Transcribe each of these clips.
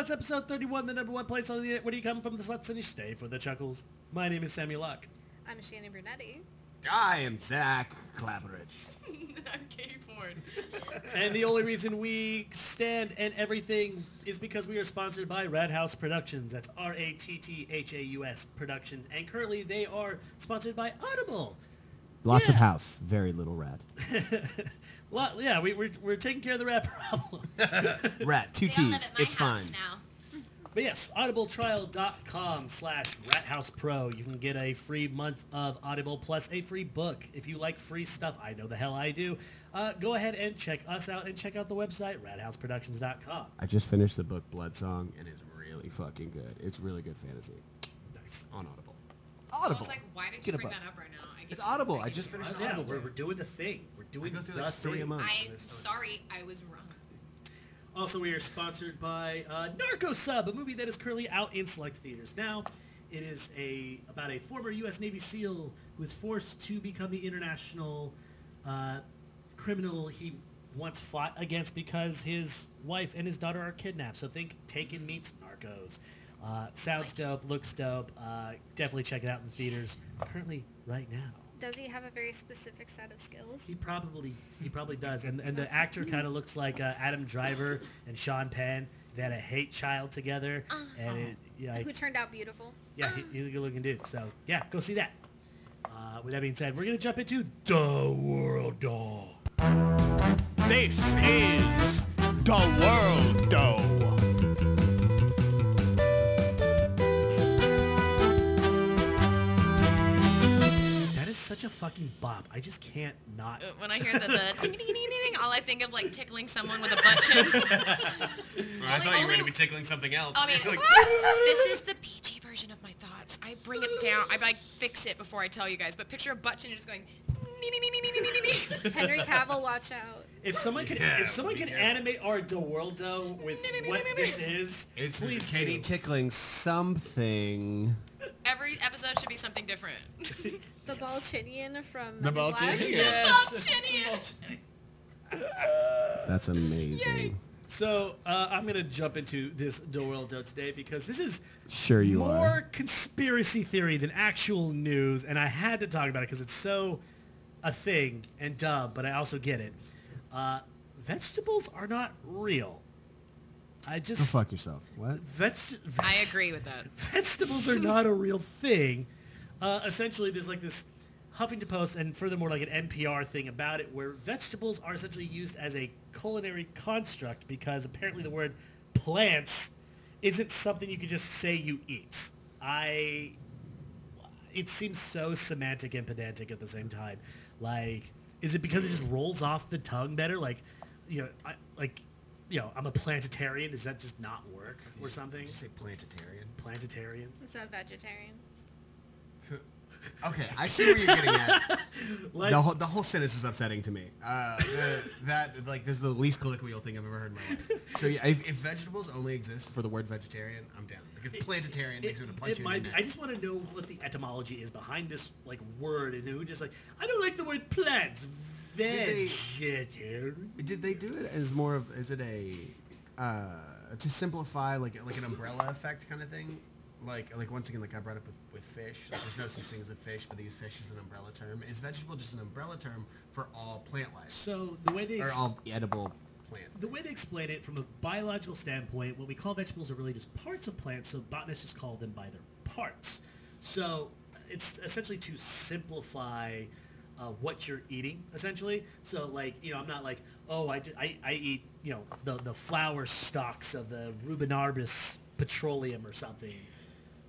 Chucklesluts, episode 31, the #1 place on the internet. Where do you come from, the sluts, and you stay for the chuckles? My name is Samuel Locke. I'm Shannon Brunetti. I am Zach Clapperidge. I'm Katy Ford. And the only reason we stand and everything is because we are sponsored by Radhouse Productions. That's R-A-T-T-H-A-U-S Productions. And currently they are sponsored by Audible. Lots of house, very little rat. Well, yeah, we're taking care of the rat problem. Rat, two They all live T's, at my it's house fine. now. But yes, audibletrial.com/RatHousePro. You can get a free month of Audible plus a free book. If you like free stuff, I know the hell I do. Go ahead and check us out and check out the website, RadhouseProductions.com. I just finished the book Blood Song, and it's really fucking good. It's really good fantasy. Nice. On Audible. I Audible. was like, why did you Get a bring book. that up right now? It's Audible. I just finished Yeah, Audible. we're doing the thing. We're doing go through the like 3 a thing. month. I'm sorry, I was wrong. Also, we are sponsored by Narco Sub, a movie that is currently out in select theaters now. It is about a former U.S. Navy SEAL who is forced to become the international criminal he once fought against because his wife and his daughter are kidnapped. So think Taken meets Narcos. Sounds dope, looks dope. Definitely check it out in the theaters currently right now. Does he have a very specific set of skills? He probably does, and the actor kind of looks like Adam Driver and Sean Penn. They had a hate child together, and Who turned out beautiful? yeah, he's a good-looking dude. So yeah, go see that. With that being said, we're gonna jump into the World Doll. This is the World Dough. Such a fucking bop. I just can't not. When I hear the ding, ding, ding, ding, ding, all I think of like tickling someone with a butt chin. I thought you were going to be tickling something else. I mean, this is the PG version of my thoughts. I bring it down. I like fix it before I tell you guys. But picture a butt chin and just going. Henry Cavill, watch out. If someone could animate our The World Dough with what this is, It's please Katy do. tickling something. Every episode should be something different. The Balchinian from The Men in Black. Balchinian? Yes. That's amazing. Yay. So I'm gonna jump into this The World Dough today because this is Sure you more are. conspiracy theory than actual news, and I had to talk about it because it's so a thing and dumb, but I also get it. Vegetables are not real. Go fuck yourself. What? I agree with that. Vegetables are not a real thing. Essentially, there's like this Huffington Post and furthermore like an NPR thing about it where vegetables are essentially used as a culinary construct because apparently the word plants isn't something you could just say you eat. It seems so semantic and pedantic at the same time. Like, is it because it just rolls off the tongue better? Like, I'm a planetarian. Does that just not work or something? Did you say planetarian? Planetarian. It's a vegetarian. Okay, I see where you're getting at. Like, The whole sentence is upsetting to me. This is the least colloquial thing I've ever heard in my life. So yeah, if vegetables only exist for the word vegetarian, I'm down. Because planetarian makes me want to punch you in the neck. I just want to know what the etymology is behind this like word, and who just like I don't like the word plants. Vegetarian. Did they do it as more of, is it a, to simplify like an umbrella effect kind of thing? Like once again, like I brought up with fish, like there's no such thing as a fish, but they use fish as an umbrella term. Is vegetable just an umbrella term for all plant life? So the way they all edible plant. The way they explain it from a biological standpoint, what we call vegetables are really just parts of plants, so botanists just call them by their parts. So it's essentially to simplify what you're eating, essentially. So like, I'm not like, oh, I eat, the flower stalks of the Rubinarbus petroleum or something.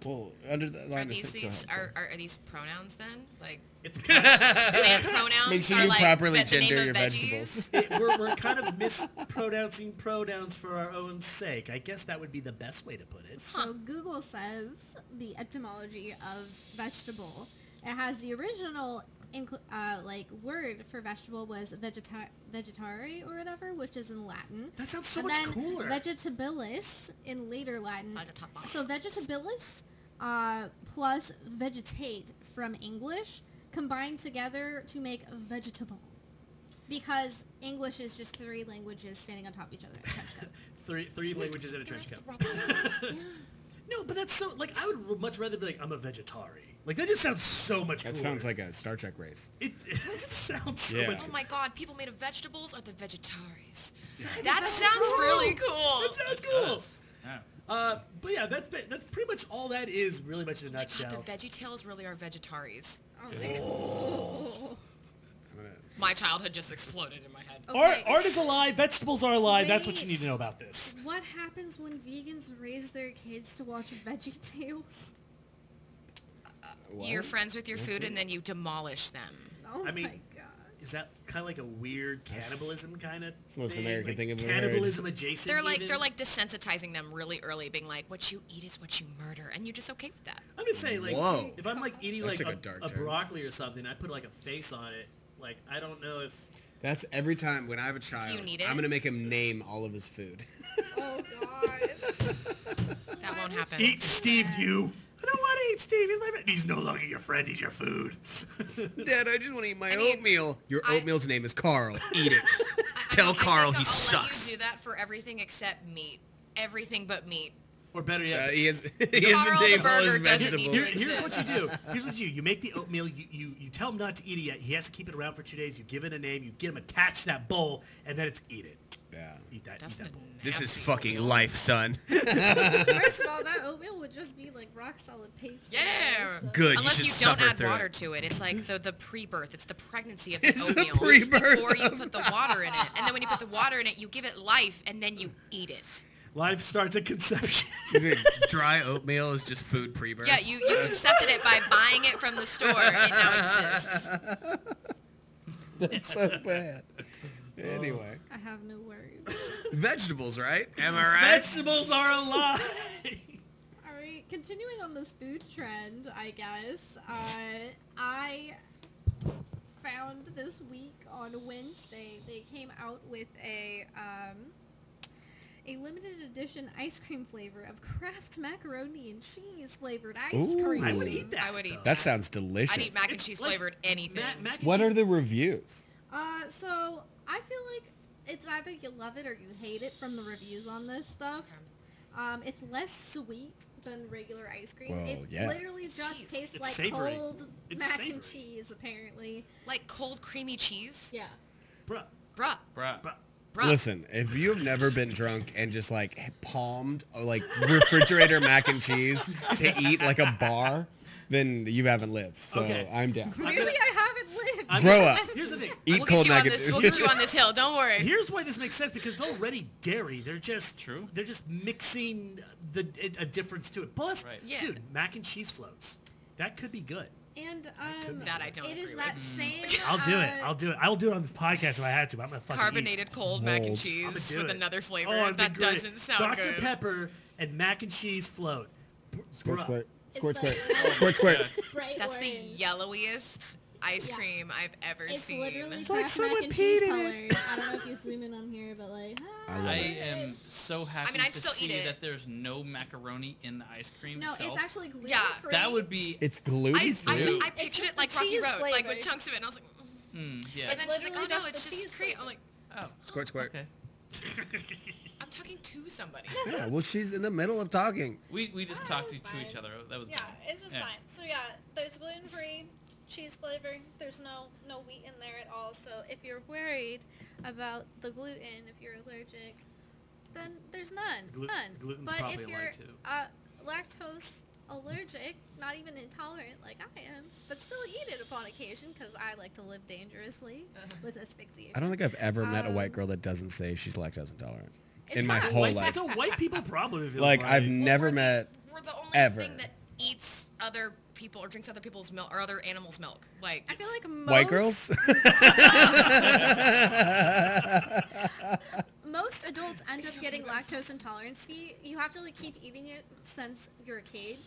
Well, under the line Are these pronouns then? Like It's plant pronouns Make sure are you like properly the name gender of your veggies? vegetables. we're kind of mispronouncing pronouns for our own sake. I guess that would be the best way to put it. So Google says the etymology of vegetable. It has the original word for vegetable was vegetari or whatever, which is in Latin. That sounds so And much then cooler. vegetabilis in later Latin. Vegetable. So vegetabilis plus vegetate from English combined together to make vegetable. Because English is just 3 languages standing on top of each other. Three languages in a trench coat. Yeah. No, but that's so, like, I would much rather be like, I'm a vegetari. Like, that just sounds so much cooler. That sounds like a Star Trek race. It sounds so Yeah. much Oh my god, people made of vegetables are the vegetaris. That sounds really cool. That sounds cool. Yeah. But yeah, that's pretty much all that is, really much in a Oh my nutshell. god, the VeggieTales really are vegetaris. Oh. My childhood just exploded in my head. Okay. Art is alive, vegetables are alive, that's what you Wait. need to know about this. What happens when vegans raise their kids to watch VeggieTales? You're friends with your food and then you demolish them. Oh I mean, my god. Is that kind of like a weird cannibalism kind of the most American thing I've ever heard. Cannibalism adjacent They're like even? desensitizing them really early, being like, what you eat is what you murder, and you're just okay with that. I'm just saying, like, Whoa. if I'm like eating That like took a a dark turn. broccoli or something, I put like a face on it. Like, I don't know if That's every time when I have a child, you need it? I'm going to make him name all of his food. Oh god. That won't happen. eat Steve. You. I don't want to eat Steve. He's my friend. He's no longer your friend. He's your food. Dad, I just want to eat my I mean, oatmeal. Your I- oatmeal's name is Carl. Eat it. Tell I think Carl he I'll sucks. let you do that for everything except meat. Everything but meat. Or better yet, He has Carl to the name all his burger doesn't need vegetables. to here's what you do. Here's what you do. You make the oatmeal. You tell him not to eat it yet. He has to keep it around for 2 days. You give it a name. You get him attached to that bowl, and then it's eat it. Yeah. Eat that. That's eat that bowl. This is nasty fucking oatmeal. life, son. First of all, that oatmeal would just be like rock solid paste. Yeah. So- Good. Unless you you should don't suffer add through water it. to it. It's like the pre-birth. It's the pregnancy of the It's the oatmeal pre-birth before you put the water in it. And then when you put the water in it, you give it life, and then you eat it. Life starts at conception. You think dry oatmeal is just food pre-birth? Yeah, you concepted it by buying it from the store. It now exists. That's so bad. Anyway. I have no words. Vegetables, right? Am I right? Vegetables are alive. Alright, continuing on this food trend, I guess. I found this week on Wednesday they came out with a limited edition ice cream flavor of Kraft macaroni and cheese flavored ice Ooh. cream. I would eat that. I would eat That sounds delicious. I'd eat mac and It's cheese like flavored anything. mac and What cheese- are the reviews? So I feel like it's either you love it or you hate it from the reviews on this stuff. It's less sweet than regular ice cream. Well, it yeah. literally just Cheese. tastes It's like savory. cold It's mac savory. and cheese, apparently. Like cold creamy cheese? Yeah. Bruh. Bruh. Bruh. Bruh. Bruh. Listen, if you've never been drunk and just like palmed like refrigerator mac and cheese to eat like a bar, then you haven't lived. So Okay. I'm down. Really, I haven't lived. I'm Grow gonna- up. Here's the thing. Eat We'll cold get you mac on and this. We'll get you on this hill. Don't worry. Here's why this makes sense, because it's already dairy. They're just True. They're just mixing a difference to it. Plus, Right. Yeah. dude, mac and cheese floats. That could be good. And That I don't it is agree that with. same. I'll do it. I'll do it. I'll do it on this podcast if I had to. But I'm gonna fucking Carbonated cold mac and Cold. cheese I'ma do with it. another flavor. Oh, it'd be that great. doesn't sound Dr. good. Pepper and mac and cheese float. Squirt, Bruh. squirt. It's Squirt, like- squirt. Squirt, squirt. bright That's the orange. yellowiest ice Yeah. cream I've ever It's seen. literally like Kraft mac someone and cheese peed in colored. it. I don't know if you zoom in on here, but like. I love I it. am so happy I'd to still see eat it. that there's no macaroni in the ice cream No, itself. it's actually gluten Yeah, free. That would be. It's gluten I free. pictured just it like the Rocky cheese Road, like with flavor. chunks of it, and I was like, yeah. and then she's like, literally oh no, just it's the just cheese cream. flavor. I'm like, Oh. Squirt, squirt. Okay. I'm talking to somebody. Yeah, well, she's in the middle of talking. We just talked to it's fine. each other. That was Yeah, fine. it's just Yeah. fine. So yeah, there's gluten-free cheese flavor. There's no wheat in there at all. So If you're worried about the gluten, if you're allergic, then there's none. None. Gluten's but probably if a you're lie, too. lactose allergic, not even intolerant like I am, but still eat it upon occasion because I like to live dangerously with asphyxiation. I don't think I've ever met a white Um, girl that doesn't say she's lactose intolerant It's in my not- whole White- life. It's a white people problem. It feels Like, I've Well, never we're the- met We're the only ever. thing that eats other people or drinks other people's milk or other animals' milk. Like, I feel like white girls. most adults end up getting lactose intolerance. You have to like keep eating it since you're a kid,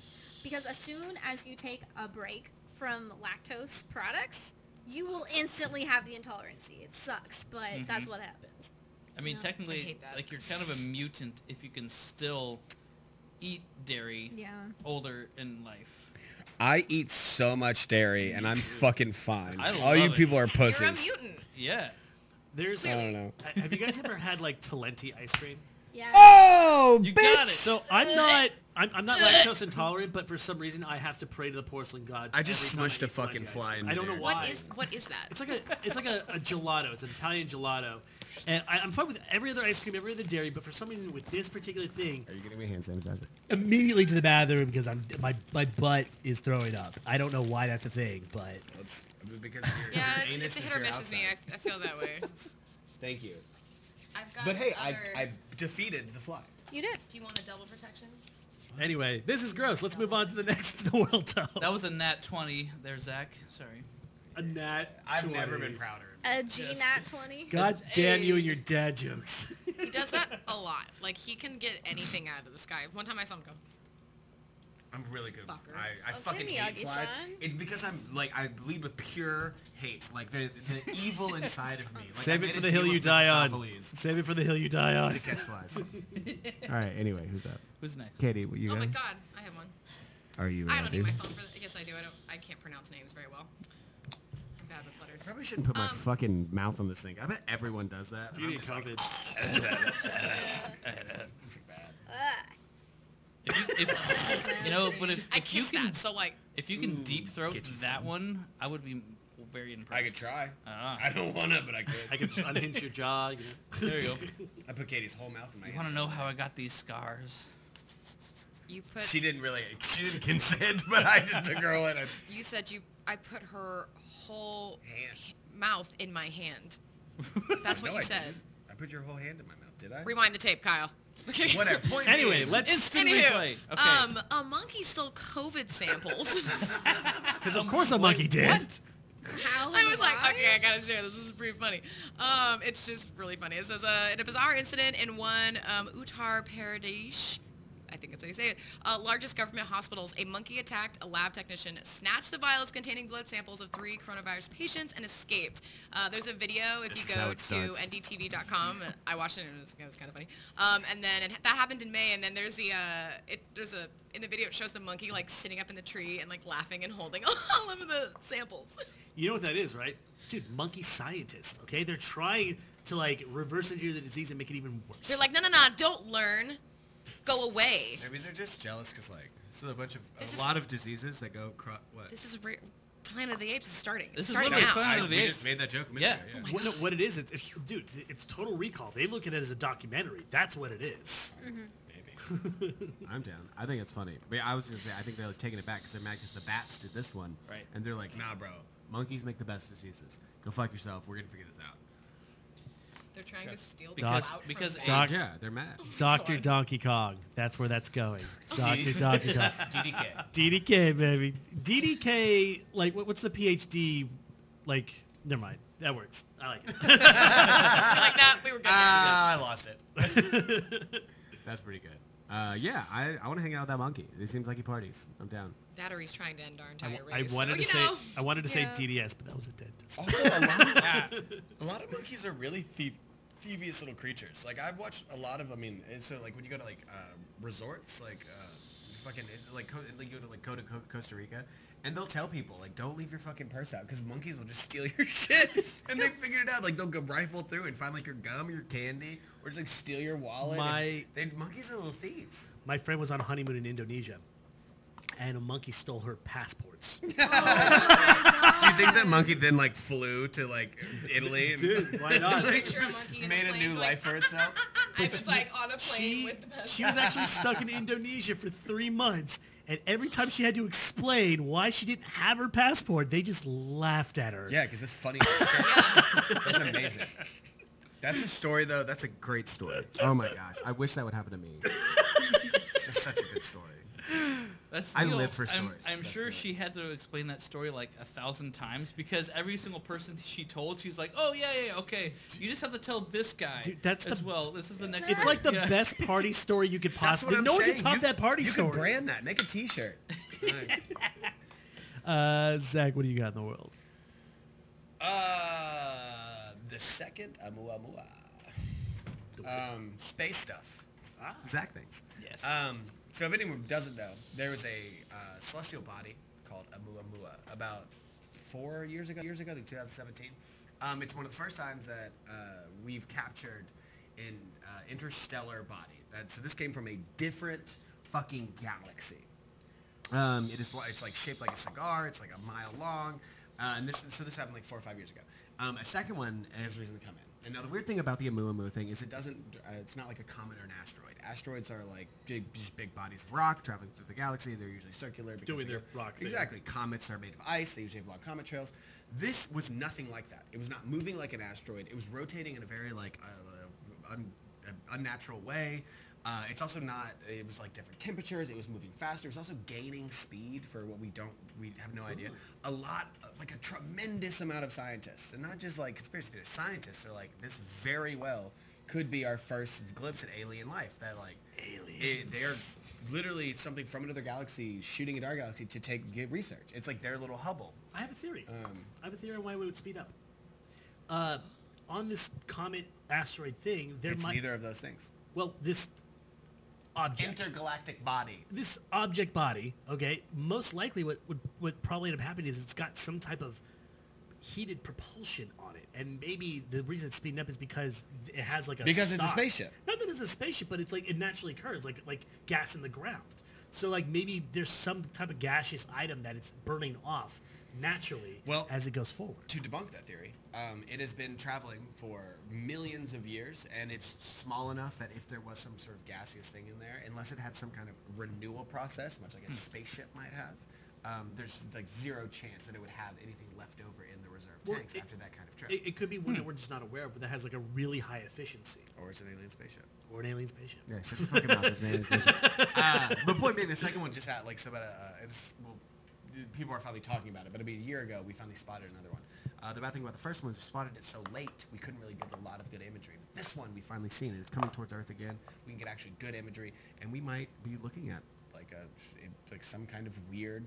because as soon as you take a break from lactose products, you will instantly have the intolerance. It sucks, but that's what happens. I mean, No. I technically, hate that. like, you're kind of a mutant if you can still eat dairy Yeah. older in life. I eat so much dairy, and I'm fucking fine. I All you love it. people are you're a pussies. mutant. Yeah. There's. I don't know. Have you guys ever had like Talenti ice cream? Yeah. Oh, You bitch! got it. So I'm not lactose intolerant, but for some reason I have to pray to the porcelain gods. I just every time smushed I a eat Flanty fucking ice fly cream. in I don't know there. why. What is that? It's like a gelato. It's an Italian gelato, and I'm fine with every other ice cream, every other dairy, but for some reason with this particular thing, Are you getting me hand sanitizer? immediately to the bathroom because my butt is throwing up. I don't know why that's a thing, but Let's, because Yeah, your anus it's a is hit or your miss with me. outside. I feel that way. Thank you. I've got But hey, other... I defeated the fly. You did. Do you want a double protection? anyway, this is gross. Let's move on to the next world top. That was a nat 20 there, Zach. Sorry. A gnat. I've never 20. been prouder. A gnat 20. God damn you and your dad jokes. He does that a lot. Like, he can get anything out of the sky. One time I saw him go, I'm really good. Fucker. I fucking hate flies. Miyagi-san. It's because I'm like I lead with pure hate, like the evil inside of me. Like, Save I it made for a the deal hill you with die on. Mephistopheles Save it for the hill you die on. to catch flies. All right. Anyway, who's up? Who's next? Katie, what you oh got? my god, I have one. Are you? I don't need ready? my phone for that. Yes, I do. I can't pronounce names very well. I'm bad with letters. Probably shouldn't put my fucking mouth on this thing. I bet everyone does that. You I'm need just like, COVID. it's like bad. If you know, but I if you kiss can that, so like, if you can Ooh, deep throat get you that some. one, I would be very impressed. I could try. Ah. I don't want to, but I could. I can unhinge your jaw. You know. There you go. I put Katie's whole mouth in my You hand. want to know how I got these scars? you put, She didn't consent, but I just took her whole and you said I put her whole hand. mouth in my hand. That's what No, you I said. didn't. I put your whole hand in my mouth, did I? Rewind the tape, Kyle. Okay. Whatever. Point Anyway, being, let's Instant Anywho, replay. Okay. a monkey stole COVID samples. because of course a monkey did. What? How? I was like, why? okay, I gotta share this. This is pretty funny. It's just really funny. It says, in a bizarre incident in one Uttar Pradesh, I think that's how you say it, largest government hospitals, a monkey attacked a lab technician, snatched the vials containing blood samples of 3 coronavirus patients, and escaped. There's a video if This you is how go it to starts. ndtv.com. I watched it and it was kind of funny. And then that happened in May, and then there's in the video it shows the monkey like sitting up in the tree and like laughing and holding all of the samples. You know what that is, right? Dude, monkey scientists, okay? They're trying to like reverse engineer the disease and make it even worse. They're like, no, don't learn. Go away. Maybe they're just jealous because, like, this is a bunch of This a is- lot of diseases that go what? This is Planet of the Apes is starting. This It's is starting literally now. Planet of the we Apes. just made that joke a minute Yeah. ago. Oh my What, no, what it is, it's dude, it's Total Recall. They look at it as a documentary. That's what it is. Maybe. I'm down. I think it's funny. I mean, I was gonna say I think they're like, taking it back because they're mad because the bats did this one, Right. And they're like, nah, bro, monkeys make the best diseases. Go fuck yourself. We're gonna figure this out. They're trying to steal Because- clout from because banks. Doc- Yeah, they're mad. Dr. Donkey Kong. That's where that's going. Dr. Donkey Kong. DDK. DDK, baby. DDK, like, what's the PhD? Like, never mind. That works. I like it. You're like, nah, we were good. Ah, I lost it. That's pretty good. Yeah, I want to hang out with that monkey. It seems like he parties. I'm down. Battery's trying to end our entire I race. wanted so, to you say know. I wanted to Yeah. say DDS, but that was a dentist. Also, a lot of monkeys are really thievious little creatures. Like I've watched a lot of. I mean, so like when you go to like resorts, like fucking like you go to Costa Rica, and they'll tell people like don't leave your fucking purse out because monkeys will just steal your shit. And they figured it out. Like they'll go rifle through and find like your gum, your candy, or just like steal your wallet. Monkeys are little thieves. My friend was on a honeymoon in Indonesia, and a monkey stole her passports. Do you think that monkey then like flew to like Italy? And, Dude, why not? like, Picture a monkey in a made a plane, new like- life for itself. I was like on a plane She, with the she was actually stuck in Indonesia for 3 months, and every time she had to explain why she didn't have her passport, they just laughed at her. Yeah, because it's funny as shit. That's amazing. That's a story, though. That's a great story. Oh, my gosh. I wish that would happen to me. That's such a good story. That's I you know, live for I'm- stories. I'm That's sure good. she had to explain that story like 1,000 times because every single person she told, she's like, "Oh yeah, okay. You just have to tell this guy Dude, that's as the- well. This is the next." It's one." like the Yeah. best party story you could That's possibly. what I'm No one saying. can top that party you story. You can brand that. Make a T-shirt. Zach, what do you got in the world? The second Omuamua. Space stuff. Zach thinks. Yes. So if anyone doesn't know, there was a celestial body called Omuamua about 4 years ago, I think 2017. It's one of the first times that we've captured interstellar body. So this came from a different fucking galaxy. It's like shaped like a cigar. It's like a mile long. And this happened like 4 or 5 years ago. A second one has reason to come in. And now the weird thing about the Omuamua thing is it's not like a comet or an asteroid. Asteroids are like just big bodies of rock traveling through the galaxy. They're usually circular. Doing their rock thing. Exactly. Comets are made of ice. They usually have long comet trails. This was nothing like that. It was not moving like an asteroid. It was rotating in a very like unnatural way. It's also not, it was like different temperatures, it was moving faster, it was also gaining speed for what we have no idea. A lot, like a tremendous amount of scientists, and not just like conspiracy theorists, scientists are like, this very well could be our first glimpse at alien life, that like, they're literally something from another galaxy shooting at our galaxy to get research. It's like their little Hubble. I have a theory. I have a theory on why we would speed up. On this comet asteroid thing, It's neither of those things. Well, this object. Intergalactic body. This object body, okay, most likely what probably end up happening is it's got some type of heated propulsion on it. And maybe the reason it's speeding up is because it has like a Because it's a spaceship. Not that it's a spaceship, but it's like it naturally occurs, like gas in the ground. So like maybe there's some type of gaseous item that it's burning off naturally as it goes forward. To debunk that theory, it has been traveling for millions of years, and it's small enough that if there was some sort of gaseous thing in there, unless it had some kind of renewal process, much like a spaceship might have, there's like zero chance that it would have anything left over in the reserve tanks after that kind of trip. It could be one that we're just not aware of, but that has like a really high efficiency. Or it's an alien spaceship. Or an alien spaceship. Yeah, shut the fucking mouth. It's an alien spaceship. The point being, the second one just had like people are finally talking about it, but I mean, a year ago we finally spotted another one. The bad thing about the first one is we spotted it so late we couldn't really get a lot of good imagery. But this one we finally seen it. It's coming towards Earth again. We can get actually good imagery, and we might be looking at like some kind of weird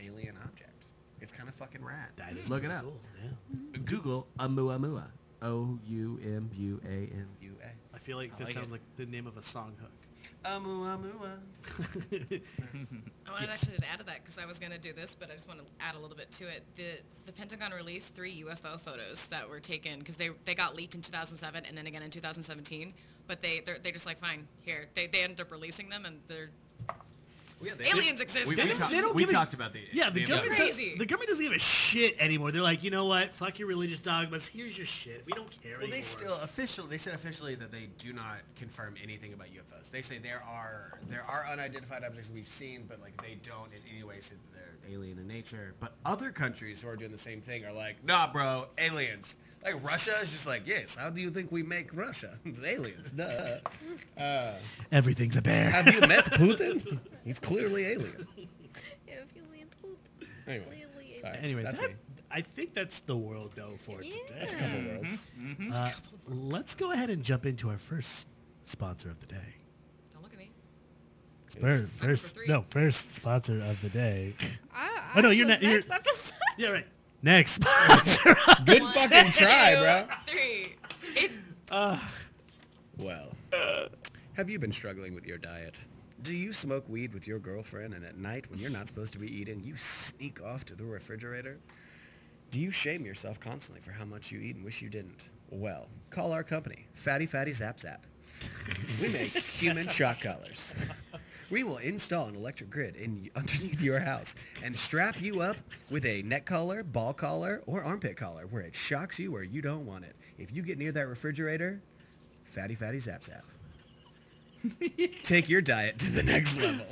alien object. It's kind of fucking rad. That is Look it up. cool. Yeah. Google Omuamua. Oumuamua. I feel like that sounds like the name of a song hook. Omuamua. I wanted actually to add to that because I was going to do this, but I just want to add a little bit to it. The Pentagon released 3 UFO photos that were taken because they got leaked in 2007 and then again in 2017. But they're just like, fine, here. They ended up releasing them, and they're... aliens exist. We talked about the... Yeah, the government, crazy. The government doesn't give a shit anymore. They're like, you know what? Fuck your religious dogmas. Here's your shit. We don't care anymore. They said officially that they do not confirm anything about UFOs. They say there are unidentified objects that we've seen, but like they don't in any way say that they're alien in nature. But other countries who are doing the same thing are like, nah, bro, aliens. Like Russia is just like, yes, how do you think we make Russia? It's aliens, duh. Everything's a bear. Have you met Putin? He's clearly alien. If you mean Anyway, clearly sorry. Anyway, that's me. I think that's the world though for today. That's a couple worlds. Let's go ahead and jump into our first sponsor of the day. Don't look at me. First sponsor of the day. Oh no, you're not. Next episode. Yeah, right. Next sponsor. Good fucking try, 2, 3. It's Well, have you been struggling with your diet? Do you smoke weed with your girlfriend and at night when you're not supposed to be eating, you sneak off to the refrigerator? Do you shame yourself constantly for how much you eat and wish you didn't? Well, call our company, Fatty Zap Zap. We make human shock collars. We will install an electric grid underneath your house and strap you up with a neck collar, ball collar, or armpit collar where it shocks you where you don't want it. If you get near that refrigerator, Fatty Zap Zap. Take your diet to the next level.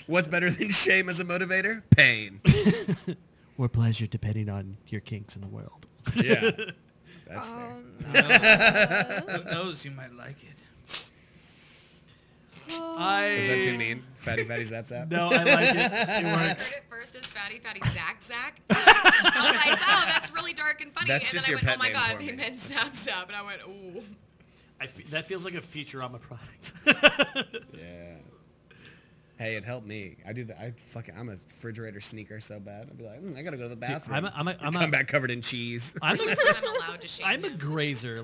What's better than shame as a motivator? Pain. Or pleasure, depending on your kinks in the world. Yeah, that's fair. Who knows? You might like it. Is that too mean? Fatty Zap Zap? No, I like it. It I heard works. it first as Fatty Zack Zack. I was like, wow, that's really dark and funny. That's and just then your I went, pet oh my name god, for he me. meant Zap Zap. And I went, ooh. That feels like a Futurama product. Yeah. Hey, it helped me. I do that. I'm a refrigerator sneaker so bad. I'd be like, I gotta go to the bathroom. Come back covered in cheese. I'm allowed to shame I'm a him. grazer.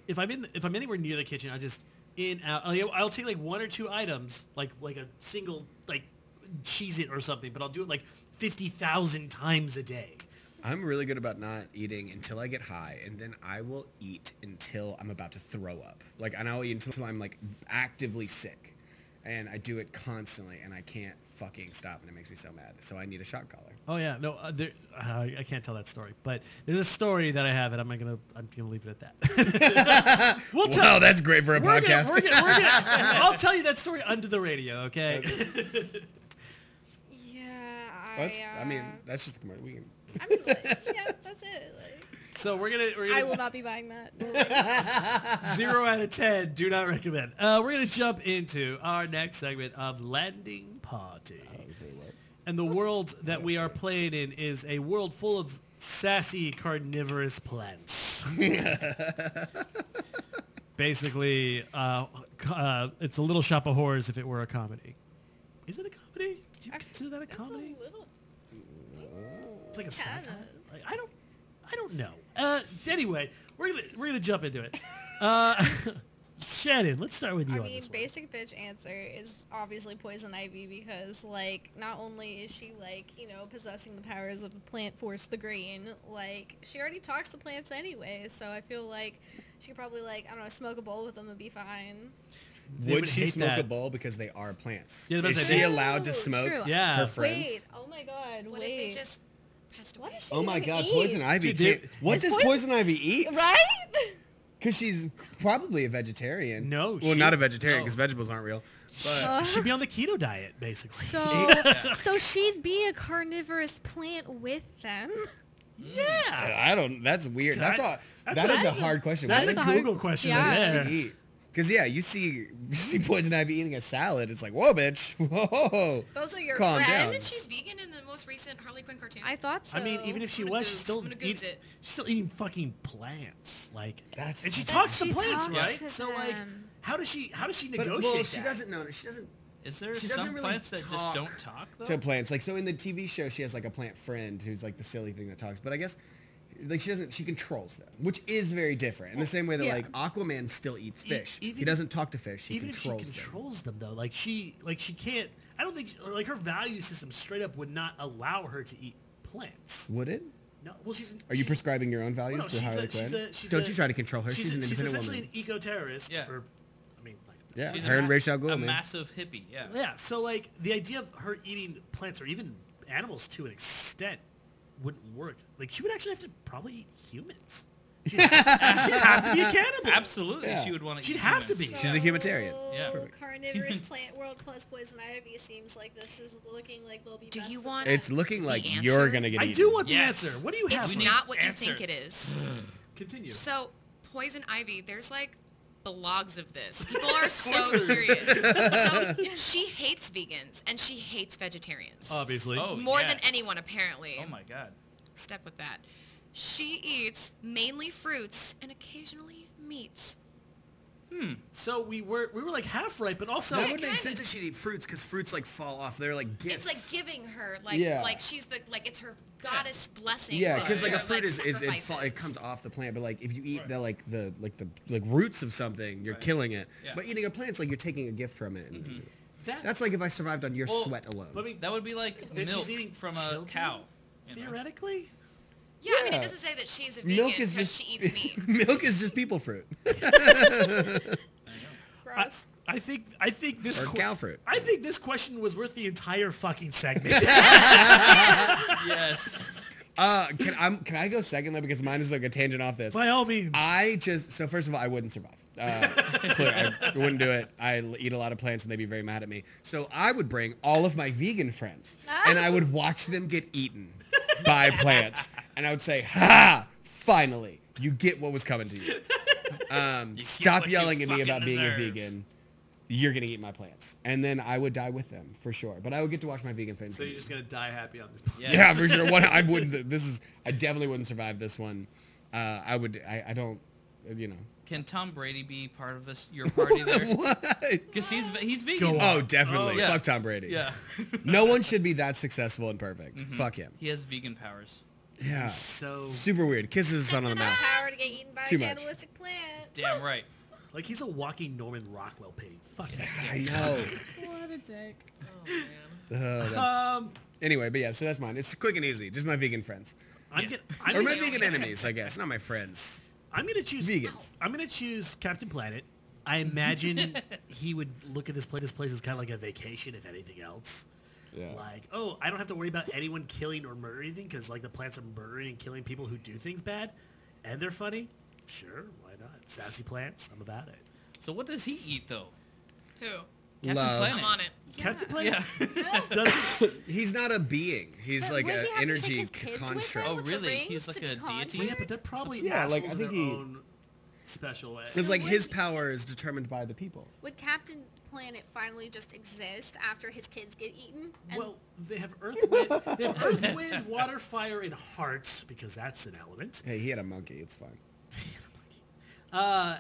If I'm anywhere near the kitchen, I just I'll take like 1 or 2 items, like a single like Cheez-It or something, but I'll do it like 50,000 times a day. I'm really good about not eating until I get high, and then I will eat until I'm about to throw up. Like, and I'll eat until I'm like actively sick, and I do it constantly, and I can't fucking stop, and it makes me so mad. So I need a shock collar. Oh yeah, no, I can't tell that story, but there's a story that I have, and I'm gonna leave it at that. Wow, that's great for a podcast. I'll tell you that story under the radio, okay? Yeah, I mean, that's just a commercial. We can. I mean, like, yeah, that's it. Like, So we're gonna I will not be buying that. 0 out of 10. Do not recommend. We're gonna jump into our next segment of Landing Party. And the world that we are playing in is a world full of sassy carnivorous plants. Basically, it's a Little Shop of Horrors if it were a comedy. Is it a comedy? Do you consider that a comedy? It's a little. It's like a Kind satire. of. Like, I don't know. Anyway, we're gonna jump into it. Shannon, let's start with you I on mean, this one. basic bitch answer is obviously Poison Ivy because, like, not only is she, like, you know, possessing the powers of a plant force the green, like, she already talks to plants anyway, so I feel like she could probably, like, I don't know, smoke a bowl with them and be fine. Would she hate smoke that. a bowl because they are plants? Yeah, that's Is the she thing. allowed to True, smoke true. Yeah. her friends? Wait, oh my god, What if they wait. just passed away? What is she Oh my even god, eat? Poison Ivy. Dude, What Is does Poison- Poison Ivy eat? Right? Because she's probably a vegetarian. No, Well, she- not a vegetarian no. because vegetables aren't real. But She'd be on the keto diet, basically. So she'd be a carnivorous plant with them. yeah. I don't. That's weird. That is a hard question. That's What a a hard- Google question yeah. right does there. she eat? Because you see Poison Ivy eating a salad. It's like, whoa, bitch. Whoa. Those are your Calm friends. down. Isn't she vegan in the most recent Harley Quinn cartoon? I thought so. I mean, even if she I'm was, gonna she's goose- still I'm gonna goose it. she's still eating fucking plants. Like, That's- and she But talks to she plants, talks right? to So like, them. how does she But, negotiate well, she that? doesn't know. She doesn't Is there She doesn't some really plants that just talk don't talk though? to plants. Like, so in the TV show, she has like a plant friend who's like the silly thing that talks. But I guess, like, she controls them, which is very different. In the same way that yeah. like Aquaman still eats fish. even- He doesn't talk to fish. He Even if she controls them. controls them, though, like she can't. I don't think like her value system straight up would not allow her to eat plants. Would it? No, well she's. Are you prescribing your own Well, values no, to she's Harley a, she's Quinn? a, she's Don't a- you try to control her. She's an She's independent essentially woman. an eco-terrorist Yeah. for. I mean, like. Yeah, She's her and Ra's al Ghul, a man. massive hippie. Yeah. Yeah, so like the idea of her eating plants or even animals to an extent wouldn't work. Like she would actually have to probably eat humans. She'd have to be a cannibal. Absolutely, Yeah. she would want to. She'd have to be. She's a humanitarian. Yeah. So, Perfect. carnivorous plant world plus Poison Ivy seems like this is looking like they'll be Do best you of want- It's looking like The you're answer? gonna get I eaten. do want the Yes. answer. What do you have? It's for me? not what you answers. think it is. Continue. So, Poison Ivy, there's like blogs of this. People are so curious. So, she hates vegans and she hates vegetarians. Obviously. Oh, More than yes. anyone, apparently. Oh my god. Step with that. She eats mainly fruits and occasionally meats. So we were like half right, but also That would kind make sense of. that she'd eat fruits because fruits like fall off. They're like gifts. It's like giving her, like, Yeah. like she's the, like it's her goddess blessing. Yeah, for because like her, a fruit it sacrifices. comes off the plant, but like if you eat the roots of something, you're killing it. Yeah. But eating a plant's like you're taking a gift from it. And that's That's like if I survived on your Well, sweat alone. But I mean, That would be like Then she's milk eating from a children? cow. you know? theoretically. Yeah, I mean, Yeah. it doesn't say that she's a vegan Milk is because just she eats meat. milk is just people fruit gross. I think this or cow fruit. I think this question was worth the entire fucking segment. Yes. Can I go second though because mine is like a tangent off this. By all means. So first of all, I wouldn't survive. Clearly, I wouldn't do it. I eat a lot of plants and they'd be very mad at me. So I would bring all of my vegan friends and I would watch them get eaten by plants. And I would say, ha, finally, you get what was coming to you. Stop what you yelling at me fucking about being a deserve. vegan. You're going to eat my plants. And then I would die with them for sure. But I would get to watch my vegan friends. So eat. you're just gonna die happy on this planet. Yeah, for sure. I wouldn't. I definitely wouldn't survive this one. I don't. You know. Can Tom Brady be part of this? Your party there? What? Because he's vegan. Go on. Oh, definitely. Oh, yeah. Fuck Tom Brady. Yeah. No one should be that successful and perfect. Fuck him. He has vegan powers. Yeah. So Super weird. Kisses his son on the mouth. Power to get eaten by Too a much. cannibalistic plant. Damn right. like he's a walking Norman Rockwell pig. Fuck I know. What a dick. Oh, man. Anyway, but yeah, so that's mine. It's quick and easy. Just my vegan friends. Or my vegan enemies, I guess. Not my friends. I'm gonna choose vegans. I'm gonna choose Captain Planet. I imagine he would look at this place. This place is kind of like a vacation, if anything else. Yeah. Like, oh, I don't have to worry about anyone killing or murdering anything because like the plants are murdering and killing people who do things bad, and they're funny. Sure, why not? Sassy plants. I'm about it. So what does he eat though? Who? Captain Love. Planet. I'm on it. Captain Planet. Yeah. Doesn't, He's not a being. He's like would an he have to energy take his kids with construct. him? Oh with the really? rings He's like to a be deity. conjured? yeah, but they're probably Yeah, like, assholes I think in their he- own special way. It's like his power is determined by the people. Would Captain Planet finally just exist after his kids get eaten? And Well, they have earth, wind, water, fire, and heart because that's an element. Hey, he had a monkey. It's fine. Uh,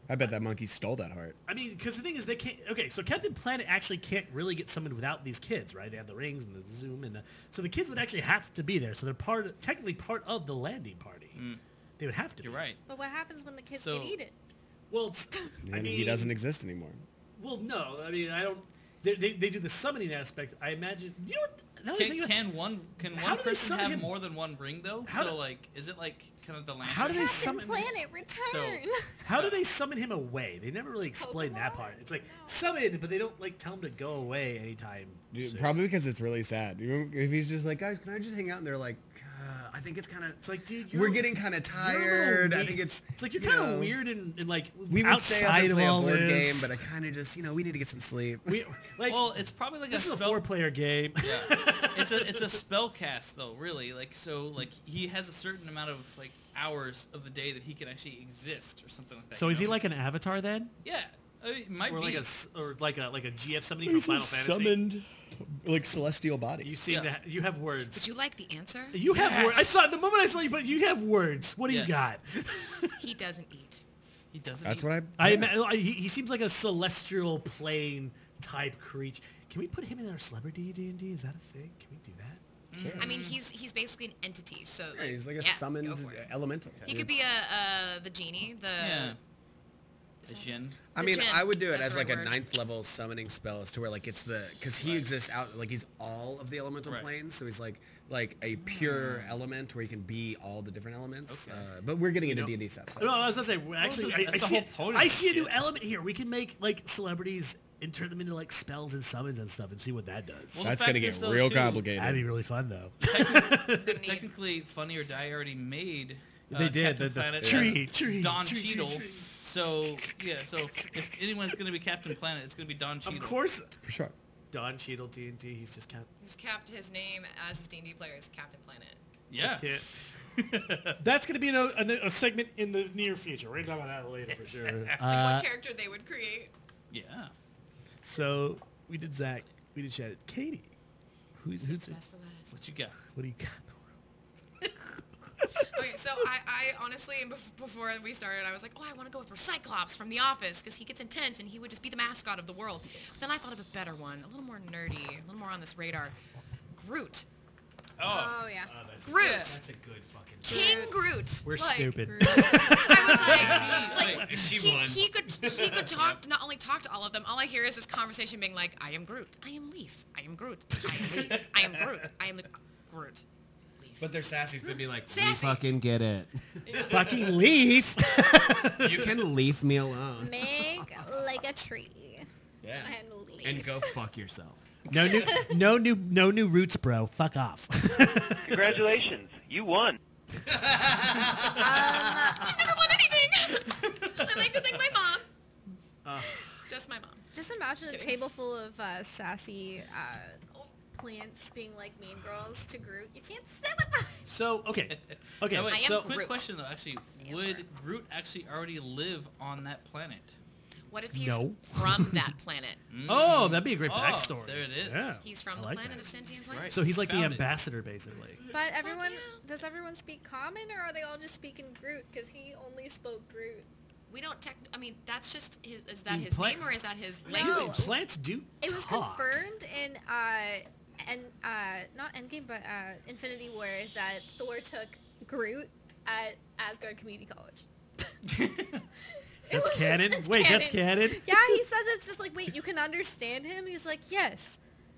I bet that monkey stole that heart. I mean, because the thing is, they can't. Okay, so Captain Planet actually can't really get summoned without these kids, right? They have the rings and the zoom, and so the kids would actually have to be there. So they're technically part of the landing party. They would have to. You're be. right. but what happens when the kids So- get eaten? Well, I And mean, he doesn't exist anymore. Well, no. I mean, I don't. They do the summoning aspect. I imagine. You know what? Now that I think about- Can one How do they person summon have him? more than one ring though? How So do- like, is it like kind of the land? How do they Captain summon? Planet, return! How do they summon him away? They never really explain that Pokemon? part. It's like summon, but they don't like tell him to go away anytime. Dude, soon. probably because it's really sad. You know, if he's just like, guys, can I just hang out? And they're like, I think it's kind of. It's like, dude, We're getting kind of tired. I think it's. It's like you're you kind know, of weird and like We would stay up outside and of play a all board game, this. but I kind of just, we need to get some sleep. We, like, Well, it's probably like this a is a spell. 4-player game. Yeah. it's a spell cast though, really. Like so, like he has a certain amount of like hours of the day that he can actually exist or something like that. So you is he know? like an avatar then, Yeah, I mean, it might or be. like a GF summoning from He's a Final Fantasy? summoned, like celestial body. You seem Yeah. to you have words. Would you like the answer? You have Yes. words. I saw the moment I saw you, but you have words. What do Yes. you got? He doesn't eat. He doesn't. That's eat. what He seems like a celestial plane type creature. Can we put him in our celebrity D&D? Is that a thing? Can we do that? I mean, he's basically an entity. So Yeah, he's like a yeah, summoned go for it. elemental. He could be the genie. Yeah. Is A that- Jin. I The mean, djinn, I would do it that's as the like right a word. 9th level summoning spell, as to where like it's because he exists out, like he's all of the elemental Right. planes, so he's like a pure element where he can be all the different elements. Okay. But we're getting into know- D&D stuff. So. No, I was gonna say actually, that's I the see, whole point of I this see a new shit. element here. We can make like celebrities and turn them into like spells and summons and stuff, and see what that does. Well, the That's fact gonna is, get though, real too, complicated. That'd be really fun though. Technically, Funny or Die already made. They did Captain the Planet tree, as tree, Don tree, Cheadle. tree, tree. So yeah, so if anyone's gonna be Captain Planet, it's gonna be Don Cheadle. Of course, For sure. Don Cheadle D&D. He's just kind. He's capped his name as his D&D player is Captain Planet. Yeah. That's gonna be a segment in the near future. We're gonna talk about that later for sure. Like what character they would create. Yeah. So we did Zach. We did Chad. Katie. Who's Best for last. What you got? what do you got? Okay, so I honestly, before we started, I was like, oh, I want to go with Cyclops from The Office because he gets intense and he would just be the mascot of the world. But then I thought of a better one, a little more nerdy, a little more on this radar. Groot. Oh, yeah. Groot. That's a good fucking. King Groot. We're Like, stupid. I was like, She he, won. he could talk, not only talk to all of them, all I hear is this conversation being like, I am Groot, I am Leaf, I am Groot, I am Leaf, I am Groot, I am Groot. But they're sassy, so they'd be like, Sassy. we fucking get it. Fucking leaf. You can leave me alone. Make like a tree. Yeah. And leave. And go fuck yourself. No new roots, bro. Fuck off. Congratulations, you won. I never won anything. I like to thank my mom. Just my mom. Just imagine a Kidding. table full of sassy plants being like mean girls to Groot. You can't sit with us. So okay. Now, wait, I am so Groot. quick question though. Actually, would Groot actually already live on that planet? What if he's No. from that planet? Oh, that'd be a great Oh, backstory. there it is. Yeah. He's from I the like planet that. of sentient planets. Right. So he's like the Found it. ambassador, basically. But everyone, yeah. does everyone speak common or are they all just speaking Groot? Because he only spoke Groot. We don't I mean, that's just his. Is that In his pla- name or is that his No. language? Plants do It was talk. confirmed in not Endgame, but Infinity War that Thor took Groot at Asgard Community College. That's canon? It's Wait, that's canon? Yeah, he says it's just like, wait, you can understand him? He's like, yes.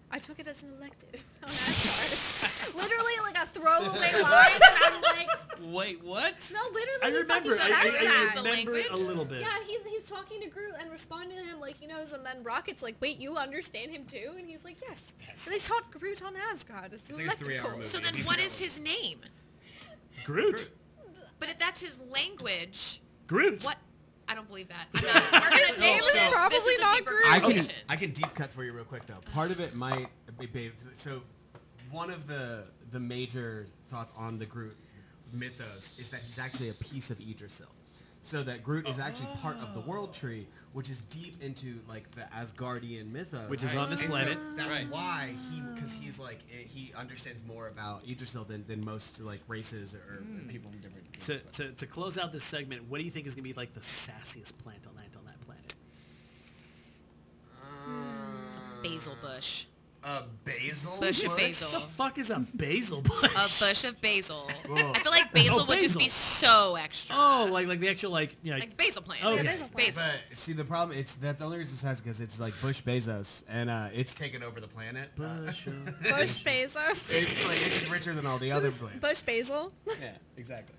I took it as an elective on NASCAR. Literally like a throwaway line, and I'm like, Wait, what? no, literally. I he remember. fucking says I that. remember it a language? little bit. Yeah, he's talking to Groot and responding to him like he knows, and then Rocket's like, wait, you understand him too? And he's like, yes. So they taught Groot on Asgard. It's an like a 3-hour electrical. movie. So then what is his name? Groot. But if that's his language, Groot. what? I don't believe that. So we're gonna name table is this. probably This is a not deeper Groot. conversation. I can deep cut for you real quick though. Part of it might be so. One of the major thoughts on the Groot mythos is that he's actually a piece of Yggdrasil. So that Groot is actually part of the world tree, which is deep into like the Asgardian mythos, Which is on this And planet. So that's Right. why because he's like he understands more about Yggdrasil than most like races or people from different. To close out this segment, what do you think is gonna be like the sassiest plant on that planet? Basil bush. A basil. Bush of bush? The basil. fuck is a basil bush? A bush of basil. Whoa. I feel like basil would just be basil. so extra. Oh, like the actual like Like basil plant. Okay. Like Basil plant. basil. But see, the problem that's the only reason it says because it's like Bush Bezos, and it's taken over the planet. bush. Bush Bezos. It's richer than all the other planets. Bush Basil. Yeah, exactly.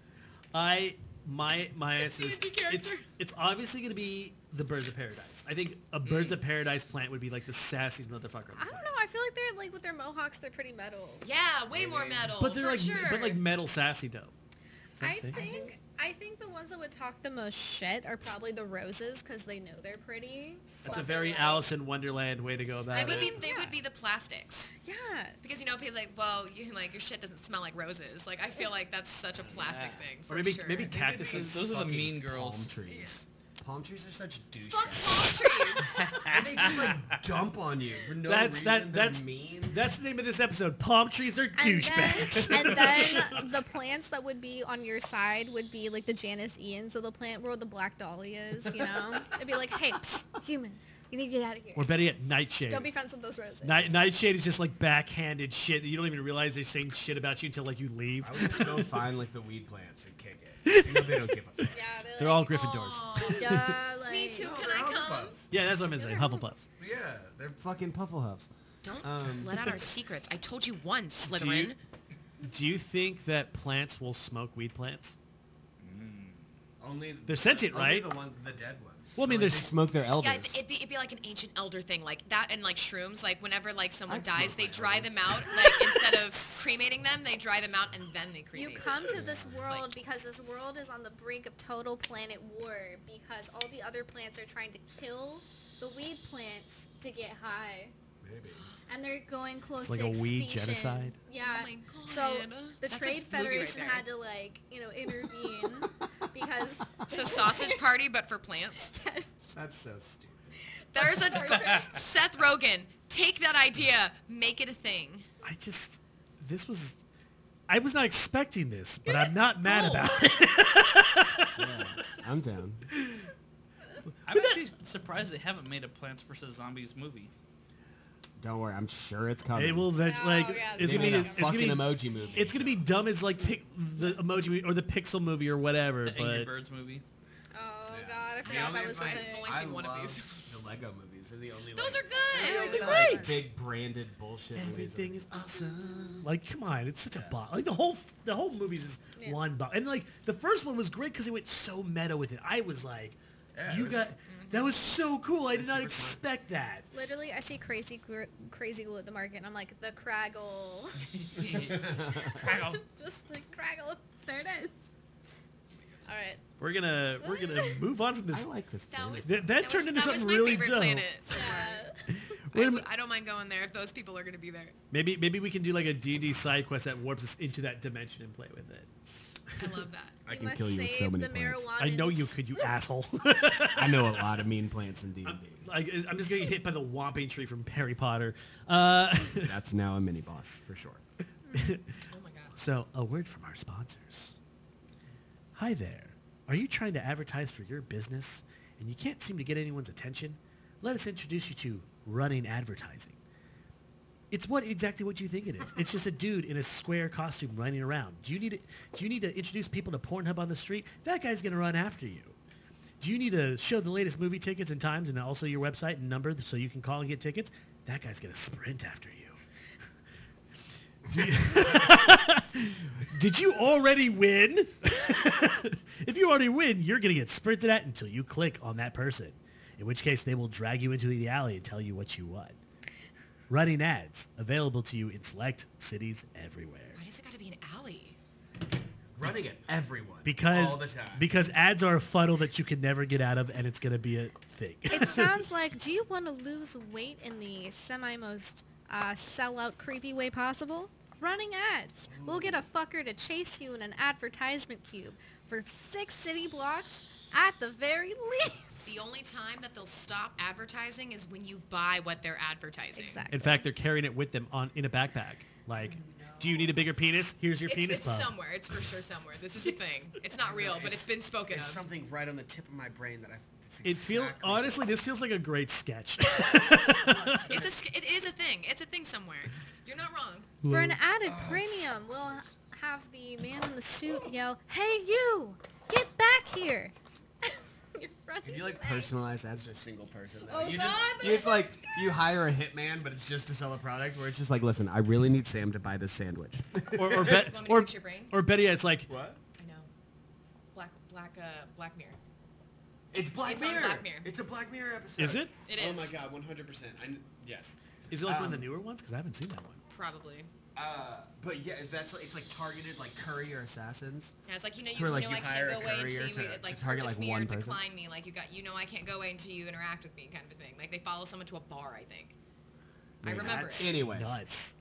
My answer is D&D character. it's obviously gonna be the birds of paradise. I think a birds of paradise plant would be like the sassiest motherfucker. I don't know. I feel like they're like with their mohawks, they're pretty metal. Yeah, way more metal. But they're for like sure. but like metal sassy though. Is that I a thing? think the ones that would talk the most shit are probably the roses because they know they're pretty. That's a But very they're Alice in Wonderland way to go about They would be it. they would be the plastics. Yeah. Because people like, well, you like your shit doesn't smell like roses. Like I feel like that's such a plastic thing. For Or maybe sure. maybe cactuses. Those are the Fucking mean girls. Palm trees. Palm trees are such Fuck douchebags. palm trees. And they just like dump on you for no That's reason. that's They're mean. that's the name of this episode. Palm trees are And douchebags. then, and then the plants that would be on your side would be like the Janice Ians of the plant world, the black dahlias, you know? It'd be like, hey, psst, human, you need to get out of here. Or better yet, nightshade. Don't be friends with those roses. Nightshade is just like backhanded shit that you don't even realize they're saying shit about you until like you leave. I would just go find like the weed plants and kick it. You know they don't give a fuck. Yeah, They're all Gryffindors. Aw. Yeah, like, Me too. No, Can they're I come? Hufflepuffs. Yeah, that's what I'm saying. Hufflepuffs. Yeah, they're fucking Pufflepuffs. Don't let out our secrets. I told you once, Do Slytherin. do you think that plants will smoke weed plants? Only They're sentient, only right? the ones, the dead ones. Well, I mean, So, like, there's- they smoke their elders. Yeah, it'd be like an ancient elder thing, like that, and like shrooms. Like whenever like someone I'd dies, smoke they my dry elders. them out. Like instead of cremating them, they dry them out and then they cremate. You come to this world Like- because this world is on the brink of total planet war because all the other plants are trying to kill the weed plants to get high. Maybe. And they're going close It's to like a weed extinction. genocide? Yeah. Oh my God. So the That's a Trade movie right Federation there. had to like, intervene because So sausage party, but for plants. yes. That's so stupid. There's a Seth Rogen. Take that idea, make it a thing. I was not expecting this, but I'm not mad Cool. about it. Yeah, I'm down. I'm actually surprised they haven't made a Plants vs. Zombies movie. Don't worry, I'm sure it's coming. It will eventually, like, Oh, yeah, it's They gonna be, made a it's gonna fucking be, emoji movie. it's gonna be dumb as like the emoji movie or the Pixel movie or whatever. The Angry but Birds movie. Oh Yeah. god, I The forgot only that was a thing- thing. I've only I seen one of love these. the Lego movies. They're the only. Those like, are good. Yeah, they're like, great. Big branded bullshit. everything movies. is awesome. Like, come on, it's such a bot. Like the whole movie's just Yeah. one bot. And like the first one was great because it went so meta with it. I was like, Yeah, you it was- got that was so cool. I did not super smart. expect that. Literally, I see crazy glue at the market, and I'm like, the Craggle. Craggle. Just like Craggle. There it is. All right. We're gonna move on from I this. like this. That planet. was That turned into that something was my really favorite dumb. planet. So Yeah. We're gonna- I don't mind going there if those people are gonna be there. maybe we can do like a D&D side quest that warps us into that dimension and play with it. I love that. I You can must kill you with so save many the plants. marijuana. I know you could, you asshole. I know a lot of mean plants in D&D. I'm just getting hit by the whomping tree from Harry Potter. That's now a mini boss for sure. Oh my god. So, a word from our sponsors. Hi there. Are you trying to advertise for your business and you can't seem to get anyone's attention? Let us introduce you to running advertising. It's exactly what you think it is. It's just a dude in a square costume running around. Do you need to introduce people to Pornhub on the street? That guy's going to run after you. Do you need to show the latest movie tickets and times and also your website and number so you can call and get tickets? that guy's going to sprint after you. Did you already win? If you already win, you're going to get sprinted at until you click on that person, in which case they will drag you into the alley and tell you what you want. Running ads, available to you in select cities everywhere. Why does it got to be an alley? Running at everyone. Because, all the time. because ads are a funnel that you can never get out of, and it's going to be a thing. It sounds like, do you want to lose weight in the semi-most sell-out creepy way possible? Running ads. We'll get a fucker to chase you in an advertisement cube for 6 city blocks at the very least. The only time that they'll stop advertising is when you buy what they're advertising. Exactly. In fact, they're carrying it with them in a backpack. Like, do you need a bigger penis? Here's your penis It's pump. somewhere. It's for sure somewhere. This is the thing. It's not real, but it's been spoken It's of. something right on the tip of my brain that Honestly, this feels like a great sketch. It is a thing. It's a thing somewhere. You're not wrong. For an added premium, we'll have the man in the suit yell, "Hey you! Get back here!" You're running Can you like away. personalize ads to a single person? Though? Oh, you God, you that's like you hire a hitman, but it's just to sell a product. Where it's just like, listen, I really need Sam to buy this sandwich. or, Want me to fix your brain? Betty, it's like, What? I know. Black Mirror. It's Black It's on Mirror. Black Mirror. It's a Black Mirror episode. is it? It Oh is. my god, 100%. Yes. Is it like one of the newer ones? Because I haven't seen that one. Probably. But yeah, it's like targeted like courier assassins. Yeah, it's like, you know, It's where, like, you I hire can't a go away courier until you, to like, target, purchase like, me or one person. decline me. Like, I can't go away until you interact with me kind of a thing. Like, they follow someone to a bar, I think. I remember That's it. Anyway. nuts.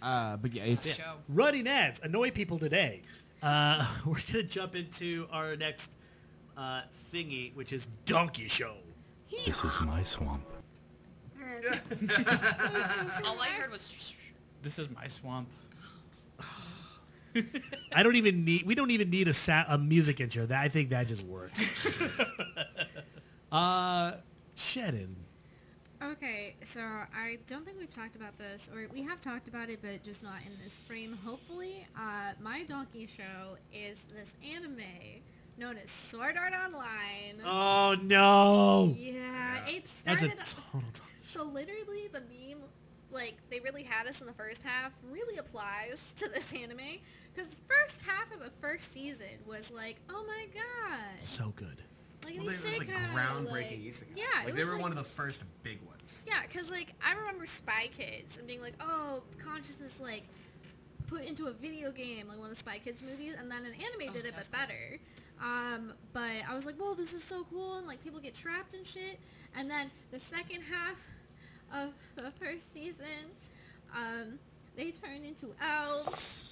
Yeah. But yeah, it's Show. Running ads annoy people today. We're going to jump into our next thingy, which is Donkey Show. This is my swamp. All I heard was... This is my swamp. We don't even need a music intro. I think that just works. Shannon. Okay, so I don't think we've talked about this, or we have talked about it, but just not in this frame, hopefully. My donkey show is this anime known as Sword Art Online. Oh, no. Yeah, it That's a started... total So literally the meme, like, they really had us in the first half, really applies to this anime. Because the first half of the first season was like, oh my god. so good. Like, well, they was like isekai, groundbreaking like- isekai. Yeah, like, it they was were like, one of the first big ones. Yeah, because, like, I remember Spy Kids and being like, oh, consciousness, like, put into a video game, like one of the Spy Kids movies, and then an anime did it, but better. But I was like, whoa, this is so cool, and, like, people get trapped and shit. And then the second half of the first season, they turn into elves,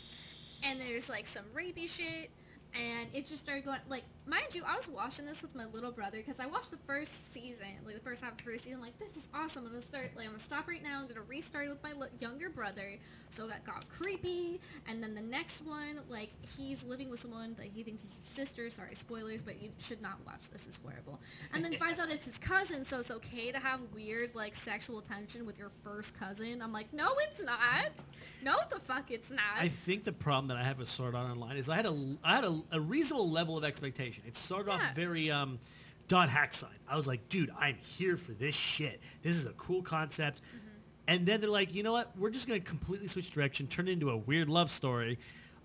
and there's, like, some rapey shit, and it just started going, like, mind you, I was watching this with my little brother, because I watched the first season, like, the first half of the first season, like, this is awesome, I'm gonna stop right now, I'm gonna restart it with my younger brother, so it got creepy, and then the next one, like, he's living with someone that he thinks is his sister, sorry, spoilers, but you should not watch this, it's horrible, and then finds out it's his cousin, so it's okay to have weird, like, sexual tension with your first cousin. I'm like, no, it's not. No, the fuck it's not. I think the problem that I have with Sword Art Online is I had a reasonable level of expectation. It started off very dot hack sign. I was like, dude, I'm here for this shit. This is a cool concept. And then they're like, you know what? We're just going to completely switch direction, turn it into a weird love story.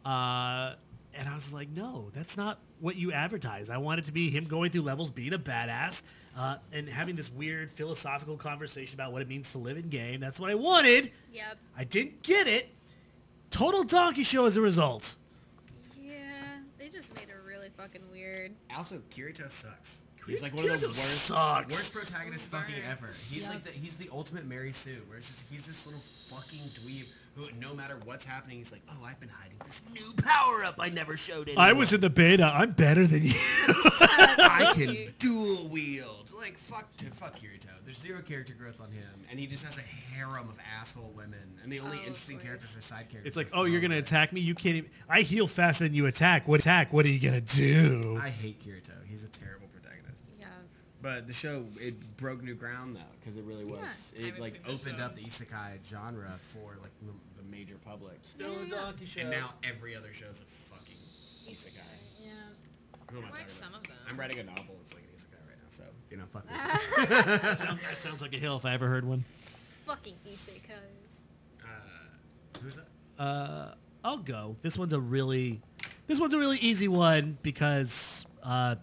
And I was like, no, that's not what you advertise. I want it to be him going through levels, being a badass, and having this weird philosophical conversation about what it means to live in game. That's what I wanted. Yep. I didn't get it. Total donkey show as a result. Yeah, they just made it really fucking weird. Also, Kirito sucks. He's like one of the Kirito worst sucks. protagonists fucking ever. He's like he's the ultimate Mary Sue, where it's just he's this little fucking dweeb who, no matter what's happening, he's like, oh, I've been hiding this new power up I never showed anyone. I was in the beta. I'm better than you. I can dual wield. Like fuck Kirito. There's zero character growth on him, and he just has a harem of asshole women, and the only interesting characters are side characters. It's like, oh, you're gonna attack me? You can't even. I heal faster than you attack. What are you gonna do? I hate Kirito. He's a terrible protagonist. Yeah. But the show, it broke new ground though, because it really was. I It haven't like seen the opened show. up the isekai genre for like the major public. Still a donkey show. And now every other show's a fucking isekai. Yeah. Who am I I like talking some about? of them. I'm writing a novel that's like an isekai right now, so fuck me. That sounds like a hill if I ever heard one. fucking isekais. Who's that? I'll go. This one's a really easy one because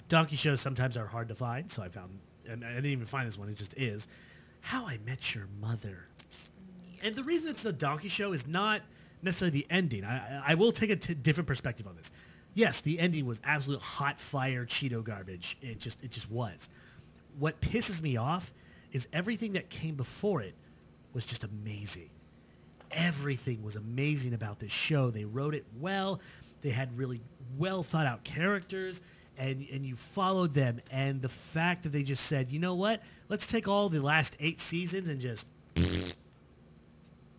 donkey shows sometimes are hard to find. So I found, and I didn't even find this one. It just is. How I Met Your Mother. And the reason it's the donkey show is not necessarily the ending. I will take a different perspective on this. Yes, the ending was absolute hot fire Cheeto garbage. It just was. What pisses me off is everything that came before it was just amazing. Everything was amazing about this show. They wrote it well. They had really well thought out characters, and you followed them. And the fact that they just said, you know what? Let's take all the last 8 seasons and just...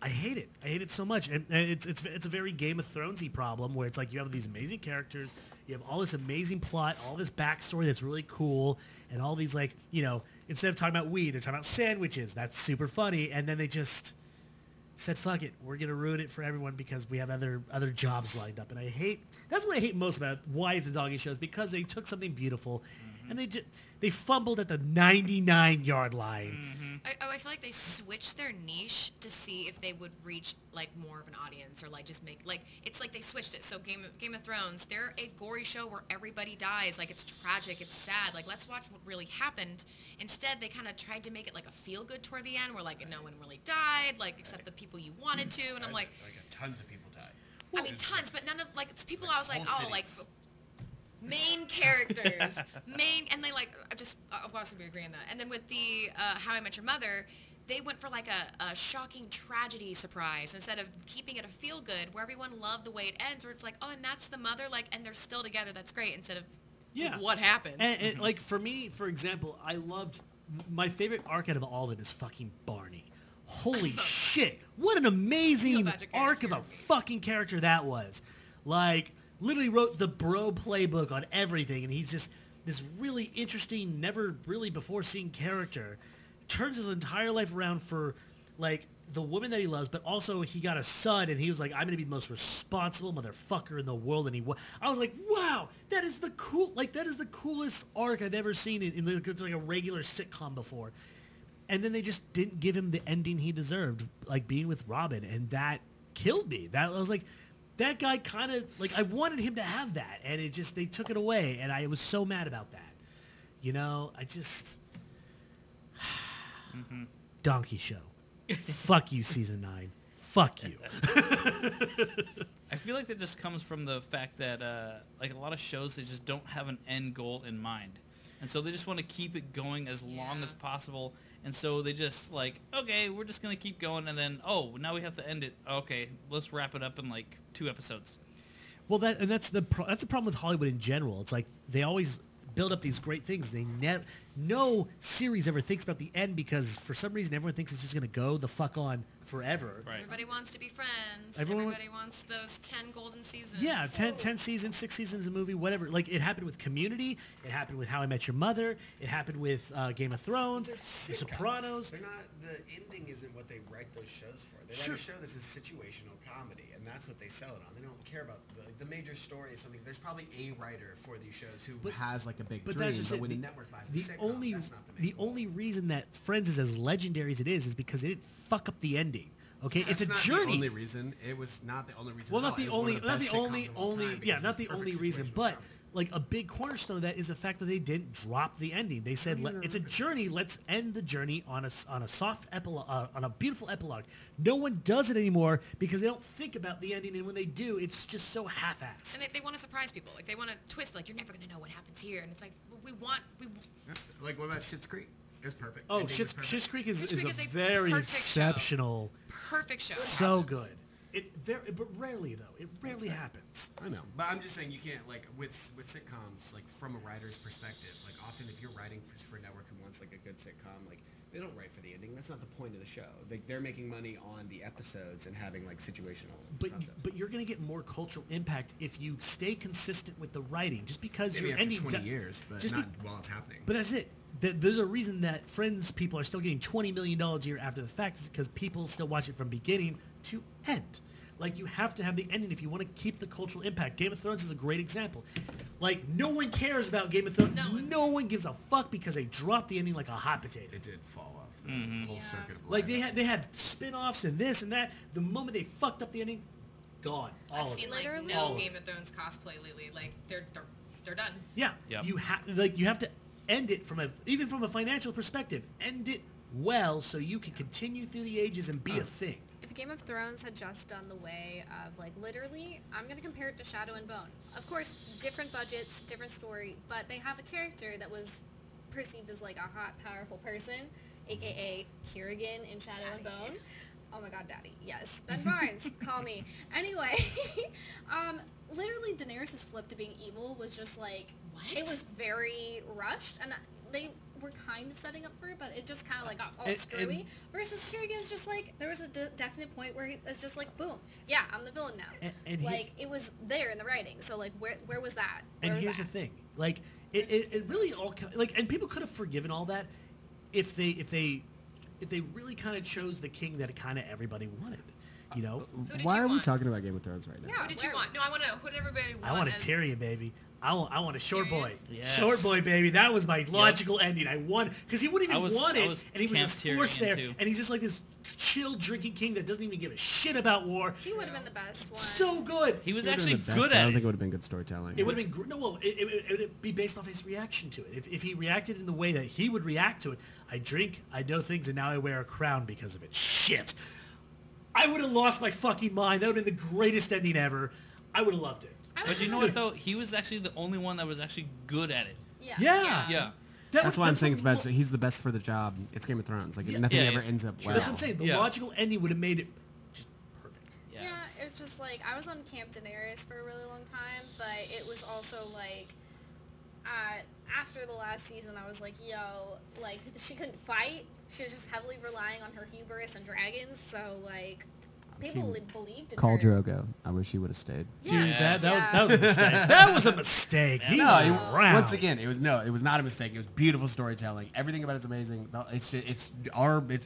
I hate it. I hate it so much. And it's a very Game of Thrones-y problem where it's like you have these amazing characters, you have all this amazing plot, all this backstory that's really cool, and all these like, you know, instead of talking about weed, they're talking about sandwiches. That's super funny. And then they just said, fuck it, we're going to ruin it for everyone because we have other jobs lined up. And that's what I hate most about why it's a doggy show is because they took something beautiful and they fumbled at the 99-yard line. I feel like they switched their niche to see if they would reach like more of an audience or like just make like it's like they switched it. So Game of Thrones, they're a gory show where everybody dies. Like it's tragic, it's sad. Like let's watch what really happened. Instead, they kind of tried to make it like a feel good toward the end, where like no one really died, like except the people you wanted to. And I'm like tons of people died. I mean tons, but none of like it's people I was like like main characters, and they like just of course we agree on that. And then with the How I Met Your Mother, they went for like a shocking tragedy surprise instead of keeping it a feel good where everyone loved the way it ends, where it's like, oh, and that's the mother, like, and they're still together. That's great. Instead of what happened. And like for me, for example, I loved my favorite arc out of all of them is fucking Barney. Holy shit! What an amazing arc of a fucking character that was. Like. Literally wrote the bro playbook on everything, and he's just this really interesting, never really before seen character. Turns his entire life around for like the woman that he loves, but also he got a son, and he was like, I'm gonna be the most responsible motherfucker in the world. And I was like, wow, that is the coolest arc I've ever seen in like a regular sitcom before. And then they just didn't give him the ending he deserved, like being with Robin, and that killed me. I was like. That guy kind of, like, I wanted him to have that, and they took it away, and I was so mad about that. You know, I just... Donkey show. Fuck you, season 9. Fuck you. I feel like that just comes from the fact that, like, a lot of shows, they just don't have an end goal in mind. And so they just want to keep it going as long as possible. And so they just like, okay, we're just going to keep going. And then, oh, now we have to end it. Okay, let's wrap it up in like 2 episodes. Well, that's the problem with Hollywood in general. It's like they always build up these great things. No series ever thinks about the end because for some reason everyone thinks it's just going to go the fuck on forever. Right. Everybody wants to be friends. Everybody wants those 10 golden seasons. Yeah, 10 seasons, 6 seasons a movie, whatever. Like it happened with Community. It happened with How I Met Your Mother. It happened with Game of Thrones. The Sopranos. They're not. The ending isn't what they write those shows for. They write a show that's a situational comedy, and that's what they sell it on. They don't care about the major story is something. There's probably a writer for these shows who has like a big dream, but when the network buys a sitcom, that's not the only reason that Friends is as legendary as it is because it didn't fuck up the ending. Okay, it's a journey. The only reason. It was not the only reason. Well, not the only reason, but like a big cornerstone of that is the fact that they didn't drop the ending. They said it's a journey. Let's end the journey on a soft epilogue, on a beautiful epilogue. No one does it anymore because they don't think about the ending, and when they do, it's just so half-assed. And they want to surprise people. Like they want to twist. Like you're never gonna know what happens here, and it's like we want. That's, like what about Schitt's Creek? It's perfect. Oh, Schitt's Creek is a very exceptional, perfect show. So good. But rarely though. It rarely happens. I know, but I'm just saying you can't like with sitcoms like from a writer's perspective. Like often if you're writing for a network who wants like a good sitcom, like they don't write for the ending. That's not the point of the show. They're making money on the episodes and having like situational concepts. But you're gonna get more cultural impact if you stay consistent with the writing. Just because maybe you're after ending 20 years, but not while it's happening. But that's it. There's a reason that Friends people are still getting $20 million a year after the fact is because people still watch it from beginning to end. Like, you have to have the ending if you want to keep the cultural impact. Game of Thrones is a great example. Like, no one cares about Game of Thrones. No one gives a fuck because they dropped the ending like a hot potato. It did fall off the whole circuit of Like life. they had spin-offs and this and that. The moment they fucked up the ending, gone. All I've of seen it. like Literally. no Game of Thrones cosplay lately. Like they're done. Yeah. Yep. You have to end it even from a financial perspective. End it well so you can continue through the ages and be a thing. If Game of Thrones had just done the way of, like, literally, I'm going to compare it to Shadow and Bone. Of course, different budgets, different story, but they have a character that was perceived as, like, a hot, powerful person, a.k.a. Kierrigan in Shadow and Bone. Oh my god, Daddy. Yes. Ben Barnes, call me. Anyway, literally Daenerys' flip to being evil was just, like, it was very rushed, and they were kind of setting up for it, but it just kind of like got all screwy. Versus Kierrigan's just like, there was a definite point where it's just like, boom, yeah, I'm the villain now. And like, it was there in the writing, so like, where was that? And here's the thing, like, it really all, like, and people could have forgiven all that if they really kind of chose the king that kind of everybody wanted, you know? Why are we want? talking about Game of Thrones right now? Who did you want? No, I want to know who did everybody want. I want a as- Tyrion, baby. I want a short Tyrion? boy. Yes. Short boy, baby. That was my logical ending. I won because he wouldn't even want it, and he was Camp just forced Tyrion, there. too. And he's just like this chill drinking king that doesn't even give a shit about war. He would have been the best one. So good. He was It would've actually been the best, good but I at don't it. think it would have been good storytelling. It would have been no. Well, it would be based off his reaction to it. If he reacted in the way that he would react to it, I drink, I know things, and now I wear a crown because of it. Shit. I would have lost my fucking mind. That would have been the greatest ending ever. I would have loved it. But you know what though? He was actually the only one that was actually good at it. Yeah. Yeah. Yeah. That's why I'm saying it's best. He's the best for the job. It's Game of Thrones. Like nothing Yeah, ever yeah. ends up well. That's what I'm saying. The Yeah. logical ending would have made it just perfect. Yeah, it's just like, I was on Camp Daenerys for a really long time, but it was also like, after the last season, I was like, yo, like, she couldn't fight. She was just heavily relying on her hubris and dragons, so, like, people believed in Call her. Drogo. I wish he would have stayed. Dude, Yeah. that was a mistake. That was a mistake. He was around. Once again, it was not a mistake. It was beautiful storytelling. Everything about it's amazing. It's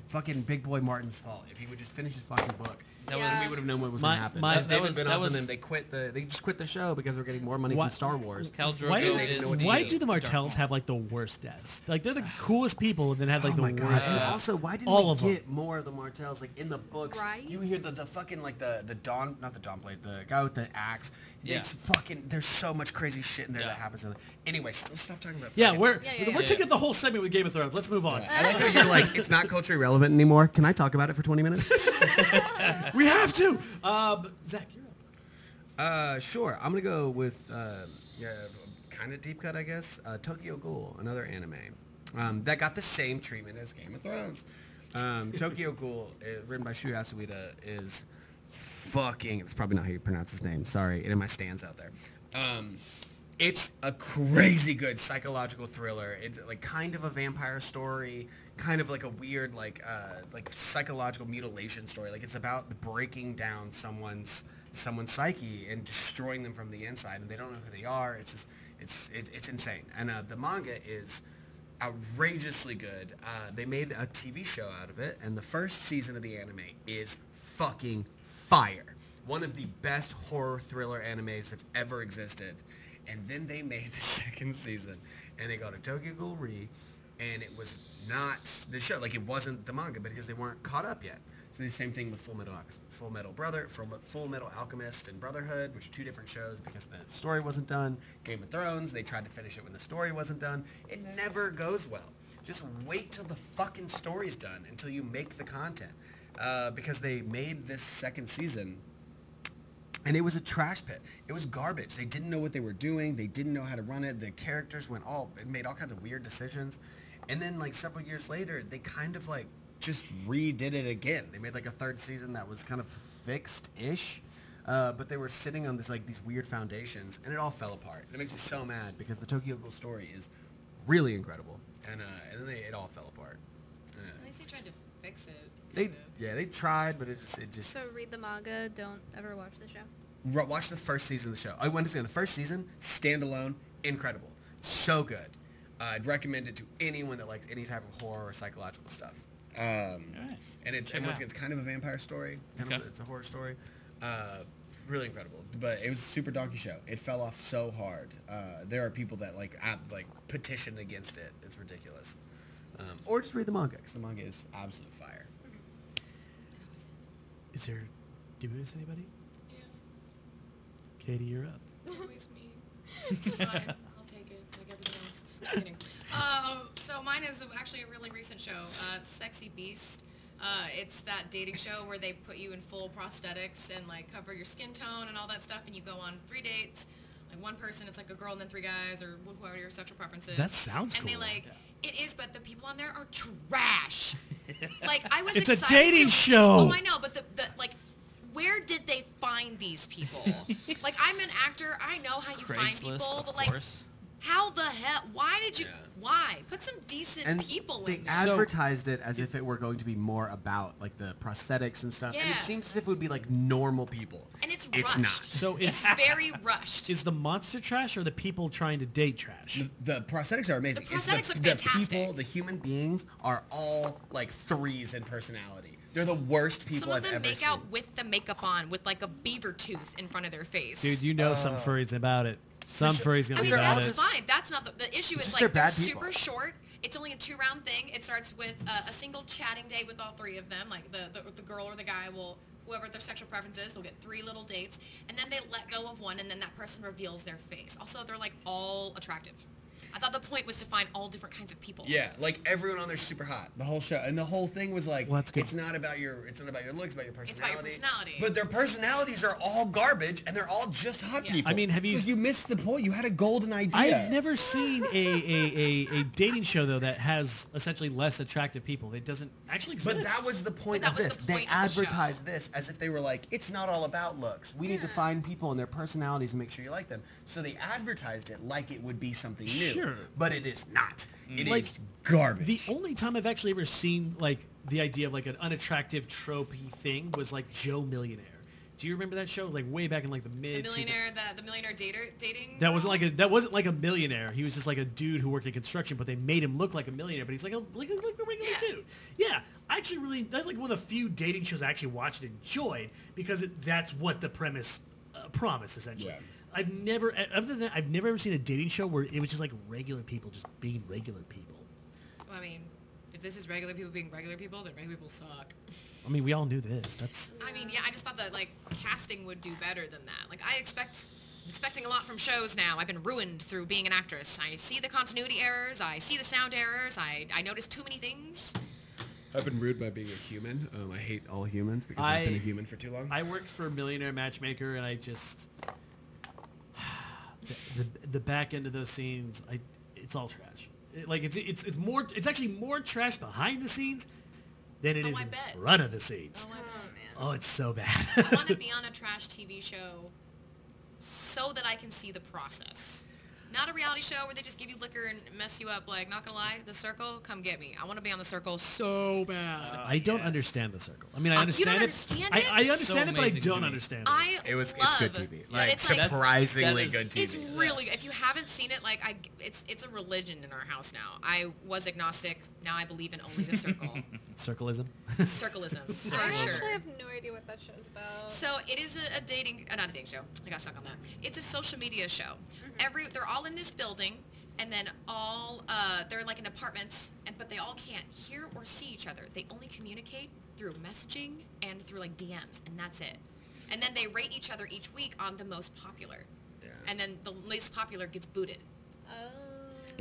fucking Big Boy Martin's fault. If he would just finish his fucking book, Yeah. we would have known what was My- going to happen. my- That's that David was- Benioff, that was- and then they just quit the show because they're getting more money Why- from Star Wars. Khal Drogo Why do, they didn't know what to why do. do the Martells have like the worst deaths? Like they're the coolest people, and then have like Oh the my worst god! And deaths. also, why didn't All we of them. get more of the Martells? Like in the books, Right? you hear the fucking like the Dawn, not the Dawn Blade, the guy with the axe. Yeah. It's fucking. There's so much crazy shit in there Yeah. that happens. Anyway, let's stop talking about. Yeah, fucking- we're Yeah. taking up the whole segment with Game of Thrones. Let's move on. I like how you're like, it's not culturally relevant anymore. Can I talk about it for 20 minutes? We have to. Zach, you're up. Sure. I'm gonna go with kind of deep cut, I guess. Tokyo Ghoul, another anime that got the same treatment as Game of Thrones. Tokyo Ghoul, written by Shu Asuida, is fucking. It's probably not how you pronounce his name. Sorry, and in my stands out there. It's a crazy good psychological thriller. It's like kind of a vampire story, kind of like a weird like psychological mutilation story. Like it's about breaking down someone's psyche and destroying them from the inside, and they don't know who they are. It's insane. And the manga is outrageously good. They made a TV show out of it, and the first season of the anime is fucking fire. One of the best horror thriller animes that's ever existed. And then they made the second season, and they got a Tokyo Ghoul Re, and it was not the show. Like, it wasn't the manga because they weren't caught up yet. So the same thing with Full Metal Alchemist and Brotherhood, which are two different shows because the story wasn't done. Game of Thrones, they tried to finish it when the story wasn't done. It never goes well. Just wait till the fucking story's done until you make the content. Because they made this second season, and it was a trash pit. It was garbage. They didn't know what they were doing. They didn't know how to run it. The characters made all kinds of weird decisions. And then like several years later, they kind of like just redid it again. They made like a third season that was kind of fixed-ish. But they were sitting on these weird foundations, and it all fell apart. And it makes me so mad because the Tokyo Ghoul story is really incredible. And then it all fell apart. At least they tried to fix it. They tried, but it just So read the manga, don't ever watch the show. Watch the first season of the show. I went to say the first season, standalone, incredible, so good. I'd recommend it to anyone that likes any type of horror or psychological stuff. And once again, it's kind of a vampire story. It's a horror story. Really incredible, but it was a super donkey show. It fell off so hard. There are people that like petitioned against it. It's ridiculous. Or just read the manga, because the manga is absolute fire. Is there... Do we miss anybody? Yeah. Katie, you're up. Always me. It's fine. I'll take it, like everything else. Just kidding. So mine is actually a really recent show, Sexy Beast. It's that dating show where they put you in full prosthetics and like cover your skin tone and all that stuff, and you go on 3 dates. Like one person, it's like a girl and then 3 guys, or whoever your sexual preference is. That sounds and cool. And they like, it is, but the people on there are trash. Like I was It's a excited dating show. Oh, I know, but the like, where did they find these people? Like I'm an actor, I know how you find Craigslist, people, of but like, course. how the hell? Why did you? Why put some decent And people they in there? advertised it as if it were going to be more about like the prosthetics and stuff. And Yeah. it seems as if it would be like normal people. And it's It's rushed. not. So It's is very rushed. is the monster trash or the people trying to date trash? The prosthetics are amazing. The prosthetics it's look the fantastic. people, the human beings are all like 3s in personality. They're the worst people Some of I've them ever make seen. out with the makeup on, with like a beaver tooth in front of their face. Dude, you know some furries about it. Some furries gonna I be mean, about that's it. fine. That's not the issue. It's Is just like they're they're bad people. super short. It's only a 2-round thing. It starts with a single chatting day with all 3 of them. Like the girl or the guy will, whoever their sexual preference is, they'll get 3 little dates, and then they let go of one, and then that person reveals their face. Also, they're like all attractive. I thought the point was to find all different kinds of people. Yeah, like everyone on there's super hot. The whole show, and the whole thing was like, Well, that's good. it's not about your looks, it's about your about your personality. personality. But their personalities are all garbage, and they're all just hot Yeah. people. I mean, have you- So you missed the point. You had a golden idea. I've never seen a dating show though that has essentially less attractive people. It doesn't actually exist. But that was the point But of that was this. the They point of the show. advertised this as if they were like, it's not all about looks. We need to find people and their personalities and make sure you like them. So they advertised it like it would be something new. Sure. But it is not. It is Like, garbage. The only time I've actually ever seen like the idea of like an unattractive tropey thing was like Joe Millionaire. Do you remember that show? It was like way back in like the mid. The millionaire dating. That wasn't like a millionaire. He was just like a dude who worked in construction, but they made him look like a millionaire. But he's like a regular Yeah. dude. Yeah, I actually really that's like one of the few dating shows I actually watched and enjoyed because that's what the premise promised essentially. Yeah. I've never ever seen a dating show where it was just like regular people just being regular people. Well, I mean, if this is regular people being regular people, then regular people suck. I mean, we all knew this. That's I mean, yeah, I just thought that like casting would do better than that. Like expecting a lot from shows now. I've been ruined through being an actress. I see the continuity errors. I see the sound errors. I notice too many things. I've been rude by being a human. I hate all humans because I- I've been a human for too long. I worked for Millionaire Matchmaker, and I just the back end of those scenes, it's all trash. It's actually more trash behind the scenes than it Oh, is I in bet. front of the scenes. Oh, I bet. Oh, it's so bad. I want to be on a trash TV show so that I can see the process. Not a reality show where they just give you liquor and mess you up. Like, not gonna lie, The Circle, come get me. I want to be on The Circle so bad. I don't yes. understand the circle. I mean, I You understand don't it. understand I it? understand So it, but I amazing to don't me. understand it. It's love good TV. that Like it's like surprisingly that is- good TV. it's really if you haven't seen it, like it's a religion in our house now. I was agnostic. Now I believe in only The Circle. Circleism. Circleism for I sure. actually have no idea what that show's about. So it is a dating, not a dating show. I got stuck on that. It's a social media show. They're all in this building, and then they're like in apartments, but they all can't hear or see each other. They only communicate through messaging and through like DMs, and that's it. And then they rate each other each week on the most popular. Yeah. And then the least popular gets booted.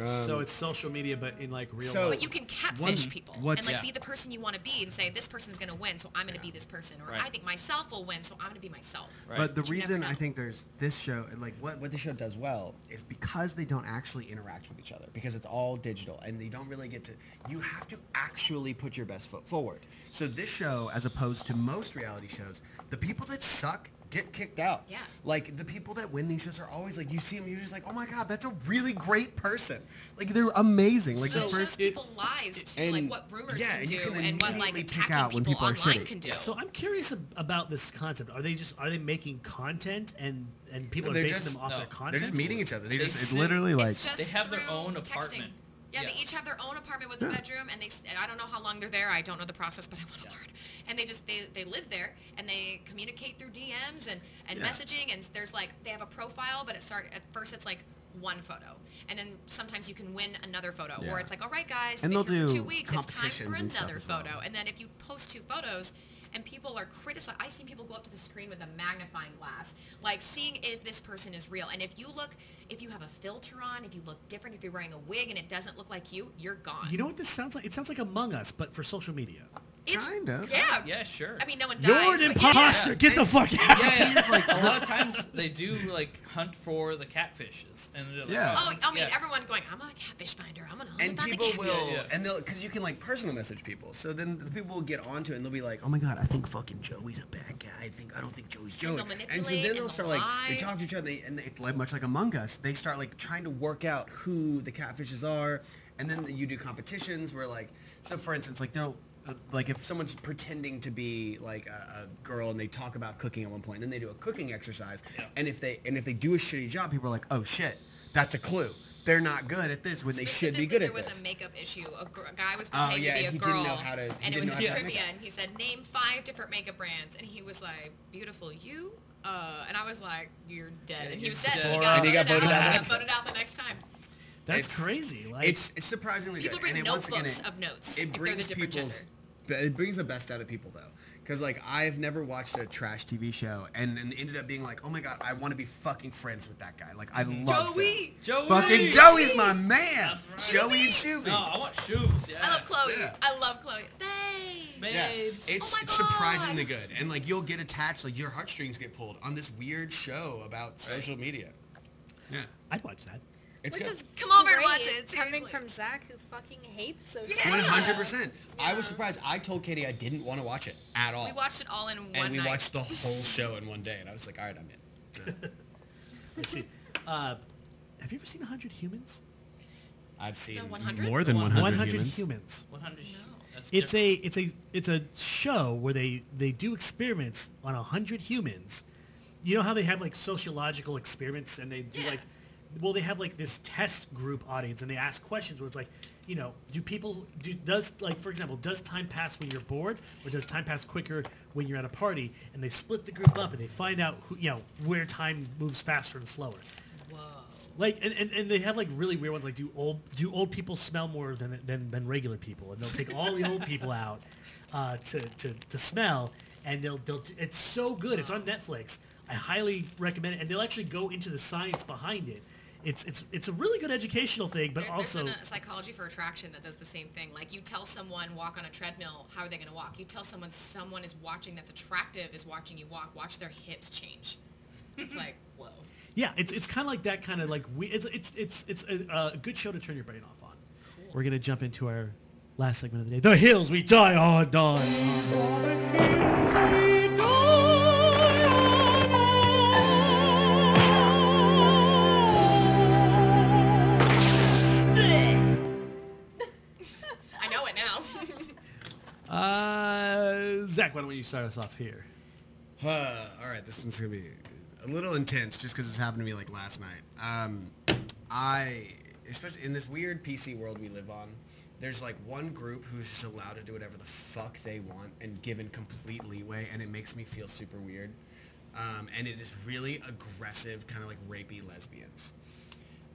So it's social media, but in like real so- life. But you can catfish One- people what's- and like Yeah. be the person you want to be and say this person's gonna win, so I'm gonna be this person, or Right. I think myself will win, so I'm gonna be myself. Right. But the But you never reason I know. think there's this show, like what this show does well, is because they don't actually interact with each other, because it's all digital, and they don't really get to. You have to actually put your best foot forward. So this show, as opposed to most reality shows, the people that suck get kicked out. Yeah. Like the people that win these shows are always like, you see them, you're just like, oh my god, that's a really great person. Like they're amazing. Like So the it first. shows people lies too, and- like what rumors yeah, can and you do can and what like immediately pick attacking out when people people are online shitty. can do. So I'm curious about this concept. Are they making content and people No, are they're basing just- them off no, their content? They're just meeting or- each other. They They just it's sit- literally like It's just They have their through own texting. apartment. Yeah, Yeah. they each have their own apartment with a bedroom, and I don't know how long they're there. I don't know the process, but I want to learn. And they live there, and they communicate through DMs and Yeah. messaging, and there's like they have a profile, but at first it's like one photo, and then sometimes you can win another photo, Yeah. or it's like, all right, guys, And you've they'll been here for do 2 weeks, it's time competitions for and stuff another as well. photo. And then if you post 2 photos, and people are criticizing, I've seen people go up to the screen with a magnifying glass, like seeing if this person is real. And if you have a filter on, if you look different, if you're wearing a wig and it doesn't look like you, you're gone. You know what this sounds like? It sounds like Among Us, but for social media. It's, Kind of. Yeah. Yeah, sure. I mean, no one dies. You're an but yeah. imposter. Get the fuck out. Yeah, yeah. Like a lot of times they do like hunt for the catfishes, and they're like, Yeah. Oh, I mean, yeah. everyone's going, I'm a catfish finder. I'm gonna hunt And about the people catfish. will, Yeah. and they'll, because you can like personal message people. So then the people will get onto it and they'll be like, oh my god, I think fucking Joey's a bad guy. I don't think Joey's Joey. they'll And so manipulate then and they'll they'll start like, they lie. talk to each other, and it's like much like Among Us. They start like trying to work out who the catfishes are, and then you do competitions where like, so for instance, like like if someone's pretending to be like a girl and they talk about cooking at one point, then they do a cooking exercise, and if they do a shitty job, people are like, oh shit, that's a clue. They're not good at this when they should be good at There this. was a makeup issue. A guy was Oh, pretending yeah, to be a he girl, didn't know how to- he and it didn't was know how to trivia, make and he said, name 5 different makeup brands, and he was like, beautiful you? And I was like, you're dead. And he was dead. Sephora. And he got voted out. He got voted out the next time. That's It's- crazy. Like, It's surprisingly People good. bring And once again, notebooks of notes it if they're the brings different people's, gender. it brings the best out of people though. Because like I've never watched a trash TV show and ended up being like, oh my god, I want to be fucking friends with that guy. Like I love Joey! Joey. Fucking Joey's my man. That's right. Joey and Shuby. No, I want shoes. Yeah. I love Chloe. Yeah. I love Chloe. Babe! Yeah, Babes. it's Oh my surprisingly God. good, and like you'll get attached, like your heartstrings get pulled on this weird show about social media. Yeah, I'd watch that. it's Which good. is Come over and great, watch it, coming seriously. from Zach, who fucking hates social Yeah. 100%. I was surprised. I told Katy I didn't want to watch it at all. We watched it all in one and we night. watched the whole show in one day, and I was like, all right, I'm in. Let's see. Have you ever seen 100 Humans? I've seen The 100? more than 100, 100 humans. Humans. 100. No. That's It's different. it's a show where they do experiments on 100 humans. You know how they have like sociological experiments and they do Yeah. like, well, they have like this test group audience and they ask questions where it's like, you know, does like, for example, does time pass when you're bored or does time pass quicker when you're at a party? And they split the group up and they find out who, you know, where time moves faster and slower. Whoa. Like and they have like really weird ones like do old people smell more than regular people, and they'll take all the old people out to smell, and they'll it's so good. It's on Netflix. I highly recommend it, and they'll actually go into the science behind it. It's a really good educational thing, but There's also a psychology for attraction that does the same thing. Like you tell someone walk on a treadmill, how are they going to walk? You tell someone is watching that's attractive is watching you walk. Watch their hips change. It's like whoa. yeah, it's kind of like that kind of like it's a good show to turn your brain off on. Cool. We're gonna jump into our last segment of the day. The hills we die on. I know it now. Zach, why don't you start us off here? All right, this one's gonna be a little intense just because it's happened to me like last night. Especially in this weird PC world we live on, there's like one group who's just allowed to do whatever the fuck they want and given complete leeway, and it makes me feel super weird. And it is really aggressive, kind of like rapey lesbians.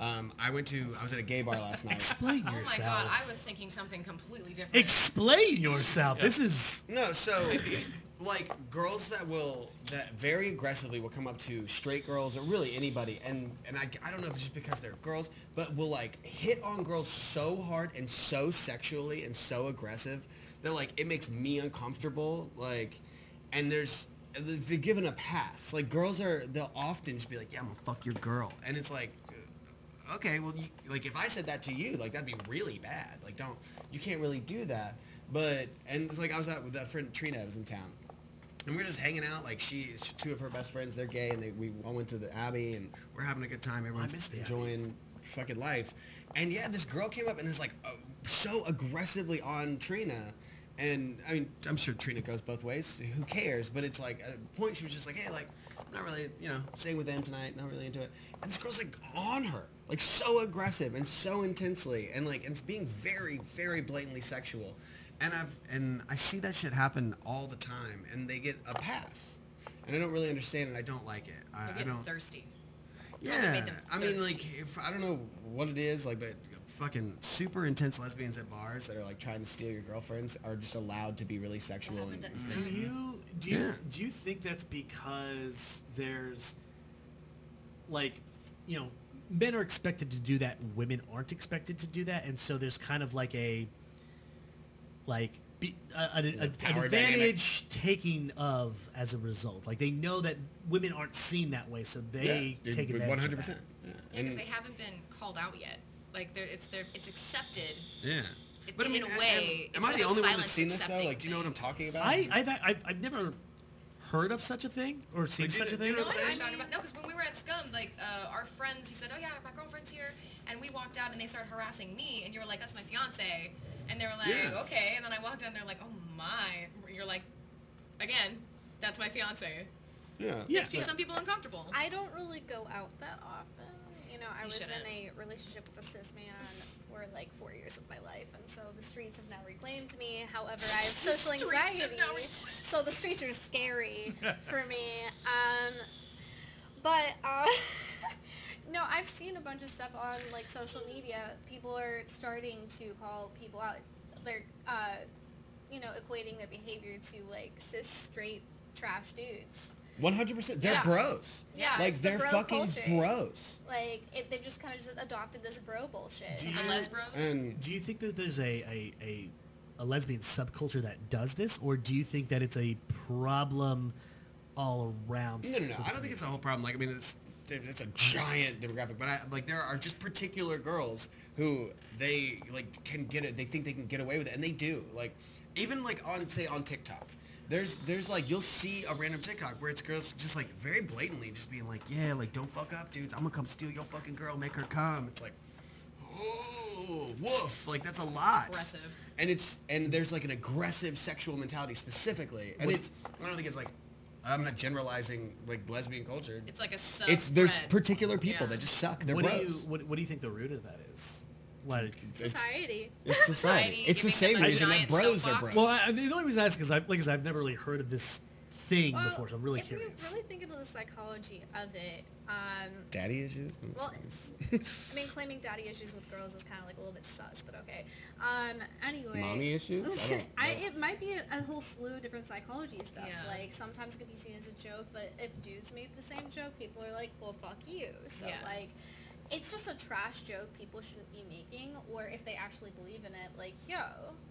I was at a gay bar last night. Explain Oh my yourself. god, I was thinking something completely different. Explain yourself. This is No, so like girls that very aggressively will come up to straight girls or really anybody, and I don't know if it's just because they're girls, but will like hit on girls so hard and so sexually and so aggressive that like it makes me uncomfortable. Like, and they're given a pass. Like they'll often just be like, yeah, I'm gonna fuck your girl, and it's like. Okay, well, like if I said that to you, like that'd be really bad. Like you can't really do that. But and it's like I was out with that friend Trina was in town, and we were just hanging out. Like two of her best friends, they're gay, and we all went to the Abbey, and we're having a good time. Everyone's miss the enjoying fucking life. And yeah, this girl came up and is like so aggressively on Trina. And I mean, I'm sure Trina goes both ways. Who cares? But it's like at a point she was just like, hey, like I'm not really, staying with them tonight. Not really into it. And this girl's like on her. Like so aggressive and so intensely and like it's being very, very blatantly sexual. And I see that shit happen all the time and they get a pass. And I don't really understand it. I don't like it. They I get don't. thirsty. Yeah, made them I mean, thirsty. like, if I don't know what it is, like, but fucking super intense lesbians at bars that are like trying to steal your girlfriends are just allowed to be really sexual. happened And, at Do Snow. you think that's because there's like, men are expected to do that, women aren't expected to do that, and so there's kind of like an Power advantage taking of as a result. Like they know that women aren't seen that way, so they take advantage. 100%. Of that. Yeah, because they haven't been called out yet. Like it's accepted. Yeah. It, But I mean, in a way, am I the only one that's seen this though? Like, do you know what I'm talking about? I've never heard of such a thing or seen such a thing. No, because when we were at Scum, like our friends, he said, "Oh yeah, my girlfriend's here," and we walked out and they started harassing me, and you were like, "That's my fiance," and they were like, Yeah. "Okay," and then I walked out and they're like, "Oh my," you're like, "Again, that's my fiance." Yeah. Makes some people uncomfortable. I don't really go out that often. I was shouldn't. in a relationship with a cis man for like 4 years of my life, and so the streets have now reclaimed me. However, I have social anxiety, so the streets are scary for me. No, I've seen a bunch of stuff on like social media. People are starting to call people out. They're, equating their behavior to like cis straight trash dudes. 100%. They're Yeah. bros. Yeah, Like, it's the they're bro fucking culture. bros. Like they've just kind of just adopted this bro bullshit. Do the you- les bros. And Do you think that there's a lesbian subculture that does this, or do you think that it's a problem all around? no. I don't think it's a whole problem. Like, I mean, it's a giant demographic, but there are just particular girls who they like can get it. They think they can get away with it, and they do. Like, even like on TikTok. There's like, you'll see a random TikTok where it's girls just like very blatantly just being like, yeah, like, don't fuck up, dudes. I'm gonna come steal your fucking girl, make her come. It's like, oh, woof. Like, that's a lot. Aggressive. And there's like an aggressive sexual mentality specifically. And I don't think it's like, I'm not generalizing like lesbian culture. It's like a sub. There's particular people that just suck. They're What bros. do you think the root of that is? Like, Society. It's society. It's the giving same them a reason that giant bros are soapbox. bros. well, the only reason I ask is I've never really heard of this thing before, so I'm really if curious. you really think into the psychology of it, Daddy issues? well, claiming daddy issues with girls is kind of like a little bit sus, but okay. Anyway. Mommy issues? I don't know. It might be a whole slew of different psychology stuff. Yeah. Like, sometimes it could be seen as a joke, but if dudes made the same joke, people are like, well, fuck you. So, Yeah. like, it's just a trash joke people shouldn't be making, or if they actually believe in it, like, yo,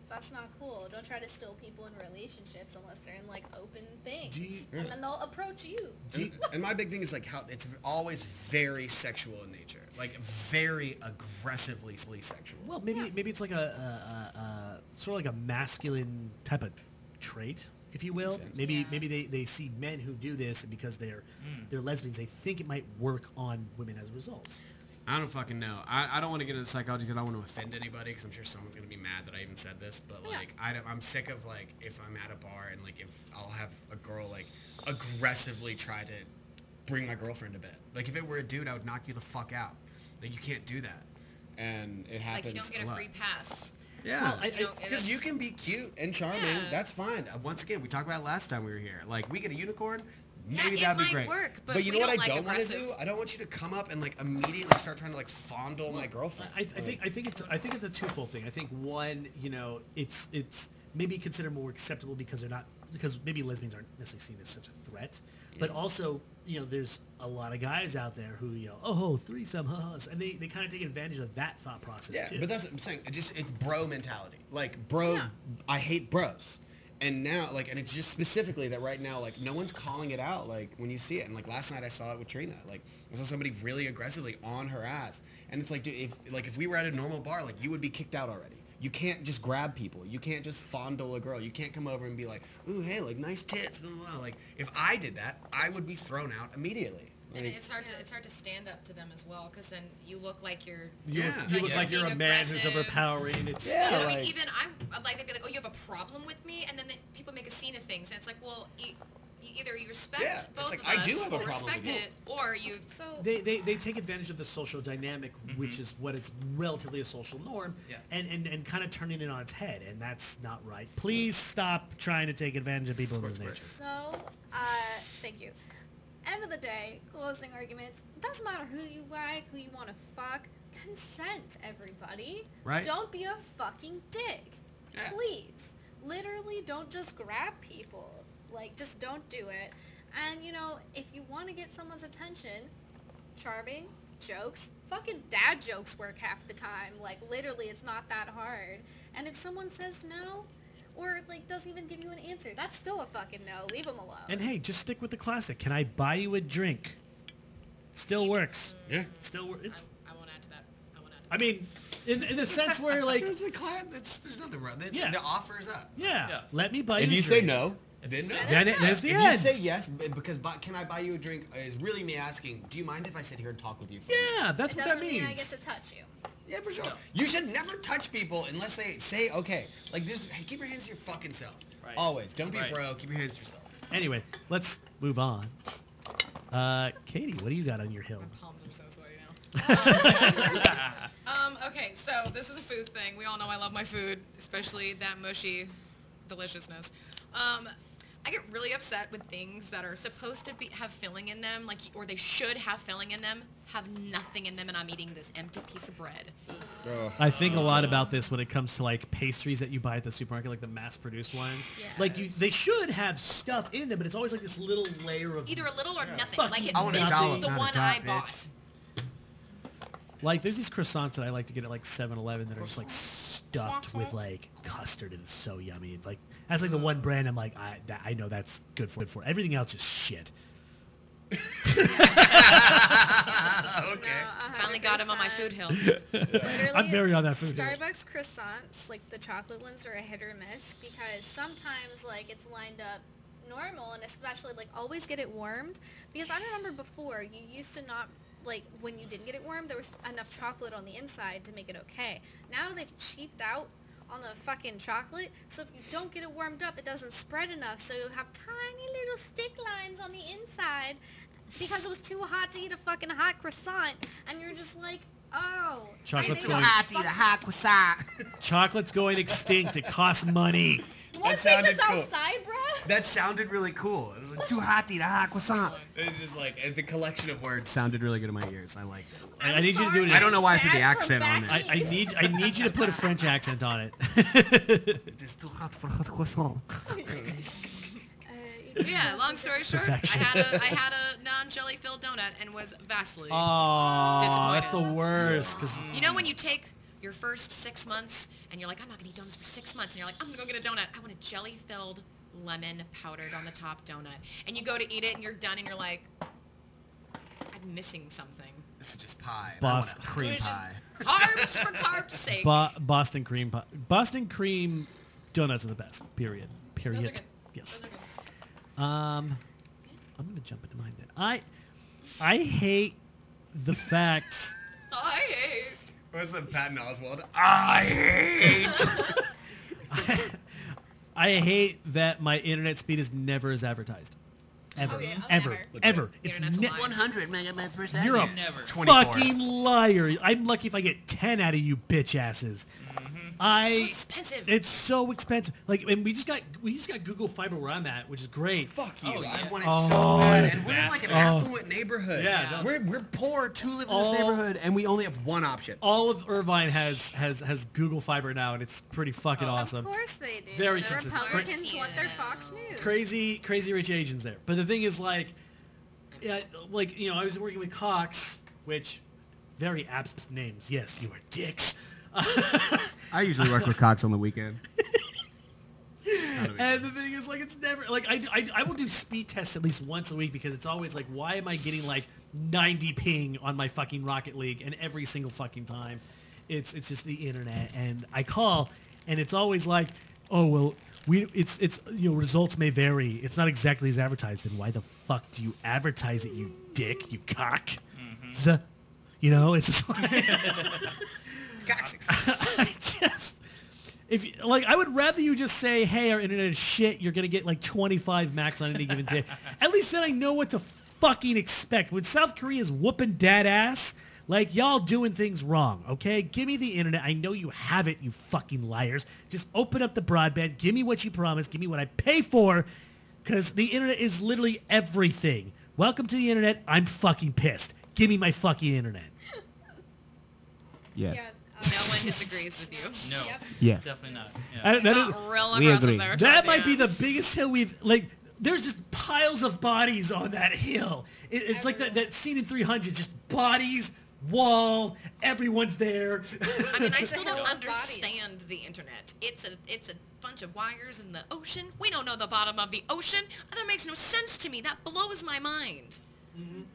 that's not cool. Don't try to steal people in relationships unless they're in, like, open things. And then they'll approach you. And my big thing is like how it's always very sexual in nature, like very aggressively sexual. Well, maybe it's like a sort of like a masculine type of trait, if you will. Makes sense. Maybe they see men who do this, and because they're lesbians, they think it might work on women as a result. I don't fucking know. I don't want to get into psychology because I don't want to offend anybody because I'm sure someone's going to be mad that I even said this. But, like, I'm sick of, like, if I'm at a bar and, like, if I'll have a girl, like, aggressively try to bring my girlfriend to bed. Like, if it were a dude, I would knock you the fuck out. Like, you can't do that. And it happens Like you don't get a lot. free pass. Yeah, Well, because you can be cute and charming. Yeah. That's fine. Once again, we talked about it last time we were here. Like, we get a unicorn, maybe it that'd be might great. work, but you we know what don't I like don't want to aggressive. do? I don't want you to come up and like immediately start trying to like fondle my girlfriend. I think it's a twofold thing. I think one, it's maybe considered more acceptable because maybe lesbians aren't necessarily seen as such a threat, but also there's a lot of guys out there who oh threesome, and they kind of take advantage of that thought process too. But that's what I'm saying. It's bro mentality. Like bro, I hate bros. And now, like, and it's just specifically that right now, like, no one's calling it out, like, when you see it. And, like, last night I saw it with Trina. Like, I saw somebody really aggressively on her ass. And it's like, dude, if we were at a normal bar, like, you would be kicked out already. You can't just grab people. You can't just fondle a girl. You can't come over and be like, ooh, hey, like, nice tits, blah, blah, blah. Like, if I did that, I would be thrown out immediately. And Like, it's hard to stand up to them as well, because then you look like you're. You Yeah. look like you're a man who's aggressive. overpowering. It's Yeah. You know, like- even they'd be like, oh, you have a problem with me, and then people make a scene of things, and it's like, well, either you respect Yeah, it's both like, of I us, do have a or problem respect with you. it, or you. So, they take advantage of the social dynamic, which is what is relatively a social norm, Yeah. and kind of turning it on its head, and that's not right. Please stop trying to take advantage of people in this nature. so, thank you. End of the day, closing arguments. Doesn't matter who you like, who you want to fuck. Consent, everybody. Right. Don't be a fucking dick. Yeah. Please. Literally, don't just grab people. Like, just don't do it. And, you know, if you want to get someone's attention, charming, jokes, fucking dad jokes work half the time. Like, literally, it's not that hard. And if someone says no, or, like, doesn't even give you an answer, that's still a fucking no. Leave them alone. And hey, just stick with the classic. Can I buy you a drink? Still works. Yeah. Still works. I won't add to that. I mean, in the sense where, like, It's a class. There's nothing wrong. Yeah. The offer is up. yeah, let me buy you If a you drink. say no, then no. That's the If end. you say yes, because can I buy you a drink is really me asking, do you mind if I sit here and talk with you for a minute? Yeah, that's It what doesn't that mean I get means. to touch you. Yeah, for sure. You should never touch people unless they say okay. Like just hey, keep your hands to your fucking self. Right. Always. Don't be Right. a bro. Keep your hands to yourself. Anyway, let's move on. Katie, what do you got on your hill? My palms are so sweaty now. Okay, so this is a food thing. We all know I love my food, especially that mushy deliciousness. I get really upset with things that are supposed to have filling in them, like, or they should have filling in them, have nothing in them, and I'm eating this empty piece of bread. I think a lot about this when it comes to like pastries that you buy at the supermarket, like the mass-produced ones. Like they should have stuff in them, but it's always like this little layer of Either a little or nothing. Fucking Like, I want a this dollop, is the not a one dot, I bitch. bought. like there's these croissants that I like to get at like 7-Eleven that are just like stuffed with like custard and it's so yummy. Like that's like the one brand I'm like I know that's good for. Everything else is shit. Okay. No, Finally got him on my food hill. Literally, I'm very on that food hill. Starbucks croissants, like the chocolate ones, are a hit or miss because sometimes like it's lined up normal and especially like always get it warmed because I remember before you used to not like when you didn't get it warmed there was enough chocolate on the inside to make it okay. Now they've cheaped out on the fucking chocolate, so if you don't get it warmed up, it doesn't spread enough, so you'll have tiny little stick lines on the inside because it was too hot to eat a fucking hot croissant, and you're just like, oh. Chocolate's I going, made to eat a hot croissant. chocolate's going extinct. It costs money. You want That to take this sounded cool. outside, bro? That sounded really cool. It was like too hot to eat a hot croissant. It was just like the collection of words sounded really good in my ears. I liked it. I need you to do it. I don't know why I put the That's from accent on back it. I need you to put a French accent on it. It is too hot for hot croissant. Yeah, long story short, Perfection. I had a non-jelly filled donut and was vastly Oh, that's disappointed. the worst. 'Cause You know when you take your first 6 months and you're like, I'm not gonna eat donuts for 6 months, and you're like, I'm gonna go get a donut. I want a jelly-filled lemon powdered on the top donut. And you go to eat it and you're done and you're like, I'm missing something. This is just pie. Boss- I want a cream It was pie. just carbs for carbs' sake. Boston cream pie. Boston cream donuts are the best. Period. Those are Period. good. Yes. Those are good. I'm gonna jump into mine then. I hate the fact. I hate. What's the Patton Oswalt? I hate. I hate that my internet speed is never as advertised. Ever. Oh, yeah. Ever. Legit. Ever. It's Internet's a lie. 100 megabytes per second. You're a Never. 24. fucking liar. I'm lucky if I get 10 out of you bitch asses. So expensive. It's so expensive. Like, and we just got Google Fiber where I'm at, which is great. Fuck you. Oh, yeah. I want it Oh, so bad. And we're in like an oh. affluent neighborhood. Yeah, no. We're poor to live in All- this neighborhood, and we only have one option. All of Irvine has Google Fiber now, and it's pretty fucking awesome. Of course they do. Very the consistent. Republicans want their Fox News. Crazy rich Asians there. But the thing is, like, yeah, like, you know, I was working with Cox, which very apt names. Yes, you are dicks. I usually work with Cox on the weekend. And the thing is, like, it's never like I will do speed tests at least once a week because it's always like, why am I getting like 90 ping on my fucking Rocket League? And every single fucking time, it's just the internet. And I call, and it's always like, oh well, it's you know, results may vary. It's not exactly as advertised. Then why the fuck do you advertise it, you dick, you cock? You know, it's just like. I just, if you, like, I would rather you just say, "Hey, our internet is shit. You're gonna get like 25 max on any given day." At least then I know what to fucking expect. When South Korea is whooping dad ass, like, y'all doing things wrong. Okay, give me the internet. I know you have it, you fucking liars. Just open up the broadband. Give me what you promised. Give me what I pay for, because the internet is literally everything. welcome to the internet. I'm fucking pissed. Give me my fucking internet. Yes. Yeah, No one disagrees with you. No. Yep. Yes. Definitely not. I- Yeah. that is- Got real We aggressive agree. there. that Todd, might be yeah. the biggest hill we've, like, there's just piles of bodies on that hill. It's like that scene in 300, just bodies, wall, everyone's there. I mean, I It's a still hill don't of understand the internet. It's a bunch of wires in the ocean. We don't know the bottom of the ocean. That makes no sense to me. That blows my mind.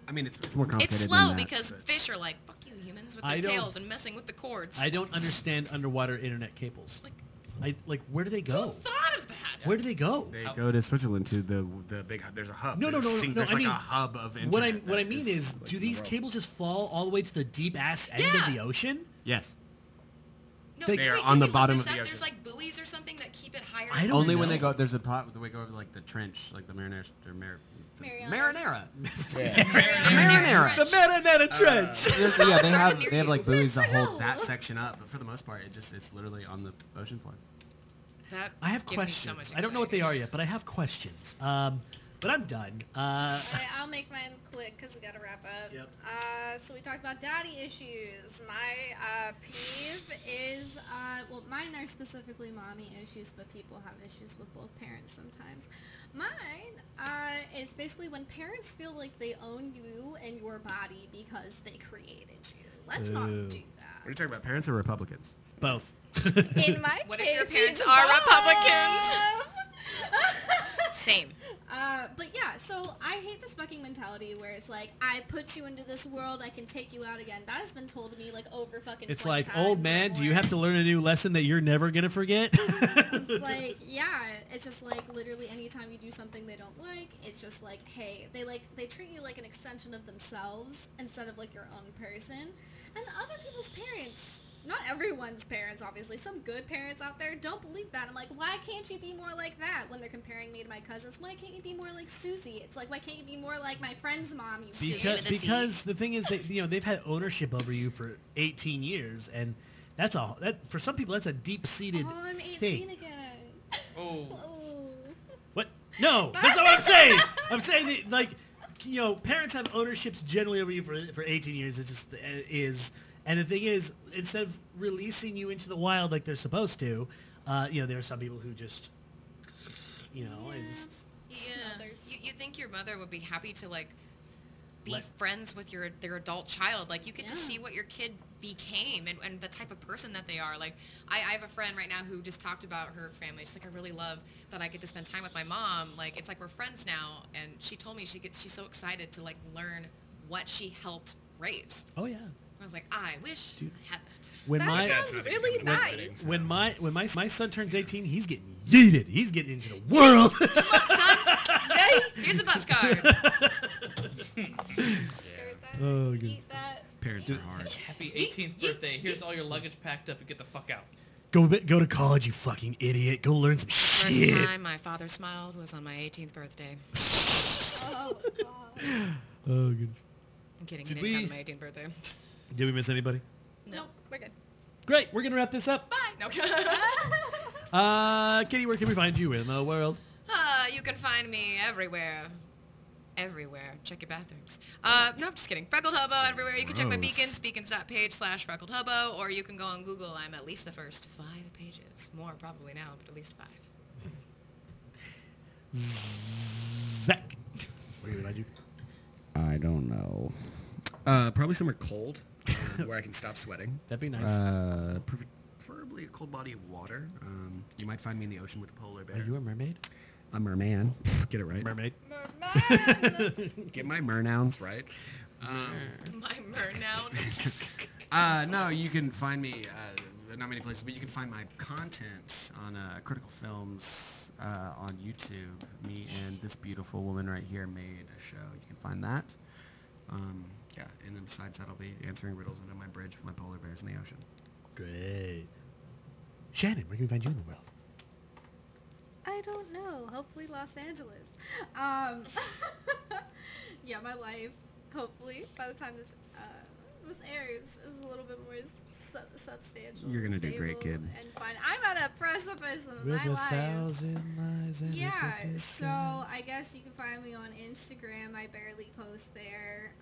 I mean, it's more complicated It's than slow that, because but- fish are like, fuck you humans with I their don't- tails and messing with the cords. I don't understand underwater internet cables. Like, Where do they go? who thought of that? Where do they go? They go to Switzerland to the big. There's a hub. No, There's no. There's I like mean, a hub of internet. what I that mean is, like, do in the these world. cables just fall all the way to the deep ass end of Yeah. the ocean? Yes. No, They are wait, on did the we look bottom this of the up? ocean. There's like buoys or something that keep it higher. I don't Only when know. they go. There's a pot. They go over like the trench, like the marinara. Marianas. Marinara. The Marinetta Trench. Yeah, they have like buoys that Let's hold go. that section up, but for the most part, it's literally on the ocean floor. That I have gives me so questions. much I don't know what they anxiety. are yet, but I have questions. But I'm done. I'll make mine quick because we gotta wrap up. Yep. So we talked about daddy issues. My peeve is, well, mine are specifically mommy issues, but people have issues with both parents sometimes. Mine is basically when parents feel like they own you and your body because they created you. Let's not Boo. do What are that. you talking about? Parents or Republicans? Both. In my What if case, your parents it's are both. Same. But yeah, so I hate this fucking mentality where it's like, I put you into this world, I can take you out again. That has been told to me like over fucking It's 20 like, times old or man, do you more. have to learn a new lesson that you're never going to forget? It's like, yeah, it's just like literally anytime you do something they don't like, it's just like, hey, they treat you like an extension of themselves instead of like your own person. And other people's parents, not everyone's parents, obviously, some good parents out there don't believe that. I'm like, why can't you be more like that when they're comparing me to my cousins? Why can't you be more like Susie? It's like, why can't you be more like my friend's mom, you because the thing is that they've had ownership over you for 18 years, and that for some people that's a deep-seated Oh, I'm 18 thing. again. Oh. Oh. What? No, that's not what I'm saying. I'm saying that, like, parents have ownerships generally over you for 18 years. It just is. And the thing is, instead of releasing you into the wild like they're supposed to, there are some people who just, it's, Yeah. Smothers. You think your mother would be happy to like be Let- friends with their adult child? Like you get to Yeah. see what your kid became and the type of person that they are. Like I have a friend right now who just talked about her family. She's like, I really love that I get to spend time with my mom. Like it's like we're friends now. And she told me she's so excited to like learn what she helped raise. oh yeah. I was like, I wish Dude. I had that. When That my sounds really nice. when my son turns 18, he's getting yeeted. He's getting into the world. Son, here's a bus card. Skirt that, Oh, goodness. eat that. Parents are hard. Happy 18th birthday. Here's all your luggage packed up and get the fuck out. Go to college, you fucking idiot. Go learn some First shit. time my father smiled was on my 18th birthday. Oh, God. Oh goodness. I'm kidding. Did He didn't we- come to my 18th birthday. Did we miss anybody? No. Nope, we're good. Great. We're gonna wrap this up. Bye. No. Katie, where can we find you in the world? You can find me everywhere. Everywhere. Check your bathrooms. No, I'm just kidding. Freckled Hobo everywhere. You can check my Gross. beacons, beacons.page/Freckled Hobo, or you can go on Google. I'm at least the first 5 pages. More probably now, but at least 5. Zach. Where can we find you? I don't know. Probably somewhere cold, where I can stop sweating. That'd be nice. Preferably a cold body of water. You might find me in the ocean with a polar bear. Are you a mermaid? a merman? Get it right. Mermaid. Merman. Get my mernouns right. My mernoun. No, you can find me not many places, but you can find my content on Critical Films on YouTube. Me and this beautiful woman right here made a show. You can find that. Yeah, and then besides that, I'll be answering riddles under my bridge with my polar bears in the ocean. Great. Shannon, where can we find you in the world? I don't know. Hopefully Los Angeles. Yeah, my life. Hopefully, by the time this this air is a little bit more substantial. You're gonna do great, stable, kid. And fun. I'm at a precipice of With my a life. thousand lies and Yeah, a good so disguise. I guess you can find me on Instagram. I barely post there.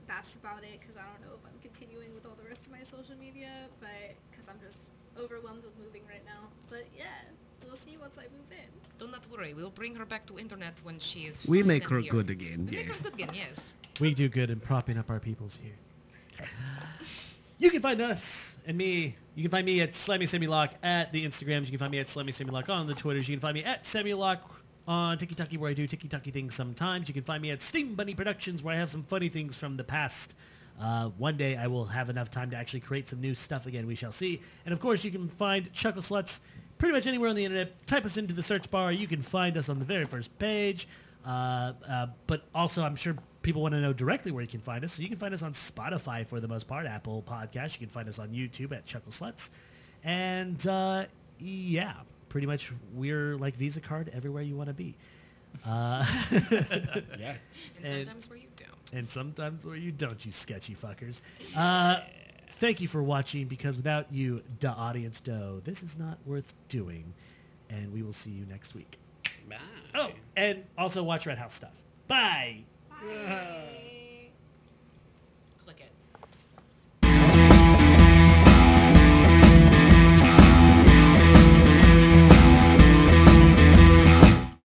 That's about it because I don't know if I'm continuing with all the rest of my social media, but because I'm just overwhelmed with moving right now. But yeah, we'll see once I move in. Do not worry. We'll bring her back to internet when she is We fine make and her here. good again. We make Yes. her good again, yes. We do good in propping up our peoples here. You can find us and me. You can find me at SlammySammyLock at the Instagrams. You can find me at SlammySammyLock on the Twitters. You can find me at SammyLock on TikTok where I do TikTok things sometimes. You can find me at Steam Bunny Productions where I have some funny things from the past. One day I will have enough time to actually create some new stuff again. We shall see. And of course you can find Chucklesluts pretty much anywhere on the internet. Type us into the search bar. You can find us on the very first page. But also I'm sure people want to know directly where you can find us. So you can find us on Spotify for the most part, Apple Podcasts. You can find us on YouTube at Chucklesluts. And yeah, pretty much we're like Visa card everywhere you want to be. Yeah. And sometimes where you don't. And sometimes where you don't, you sketchy fuckers. Thank you for watching, because without you, da audience doe, this is not worth doing. And we will see you next week. Bye. Oh, and also watch Red House stuff. Bye. Bye.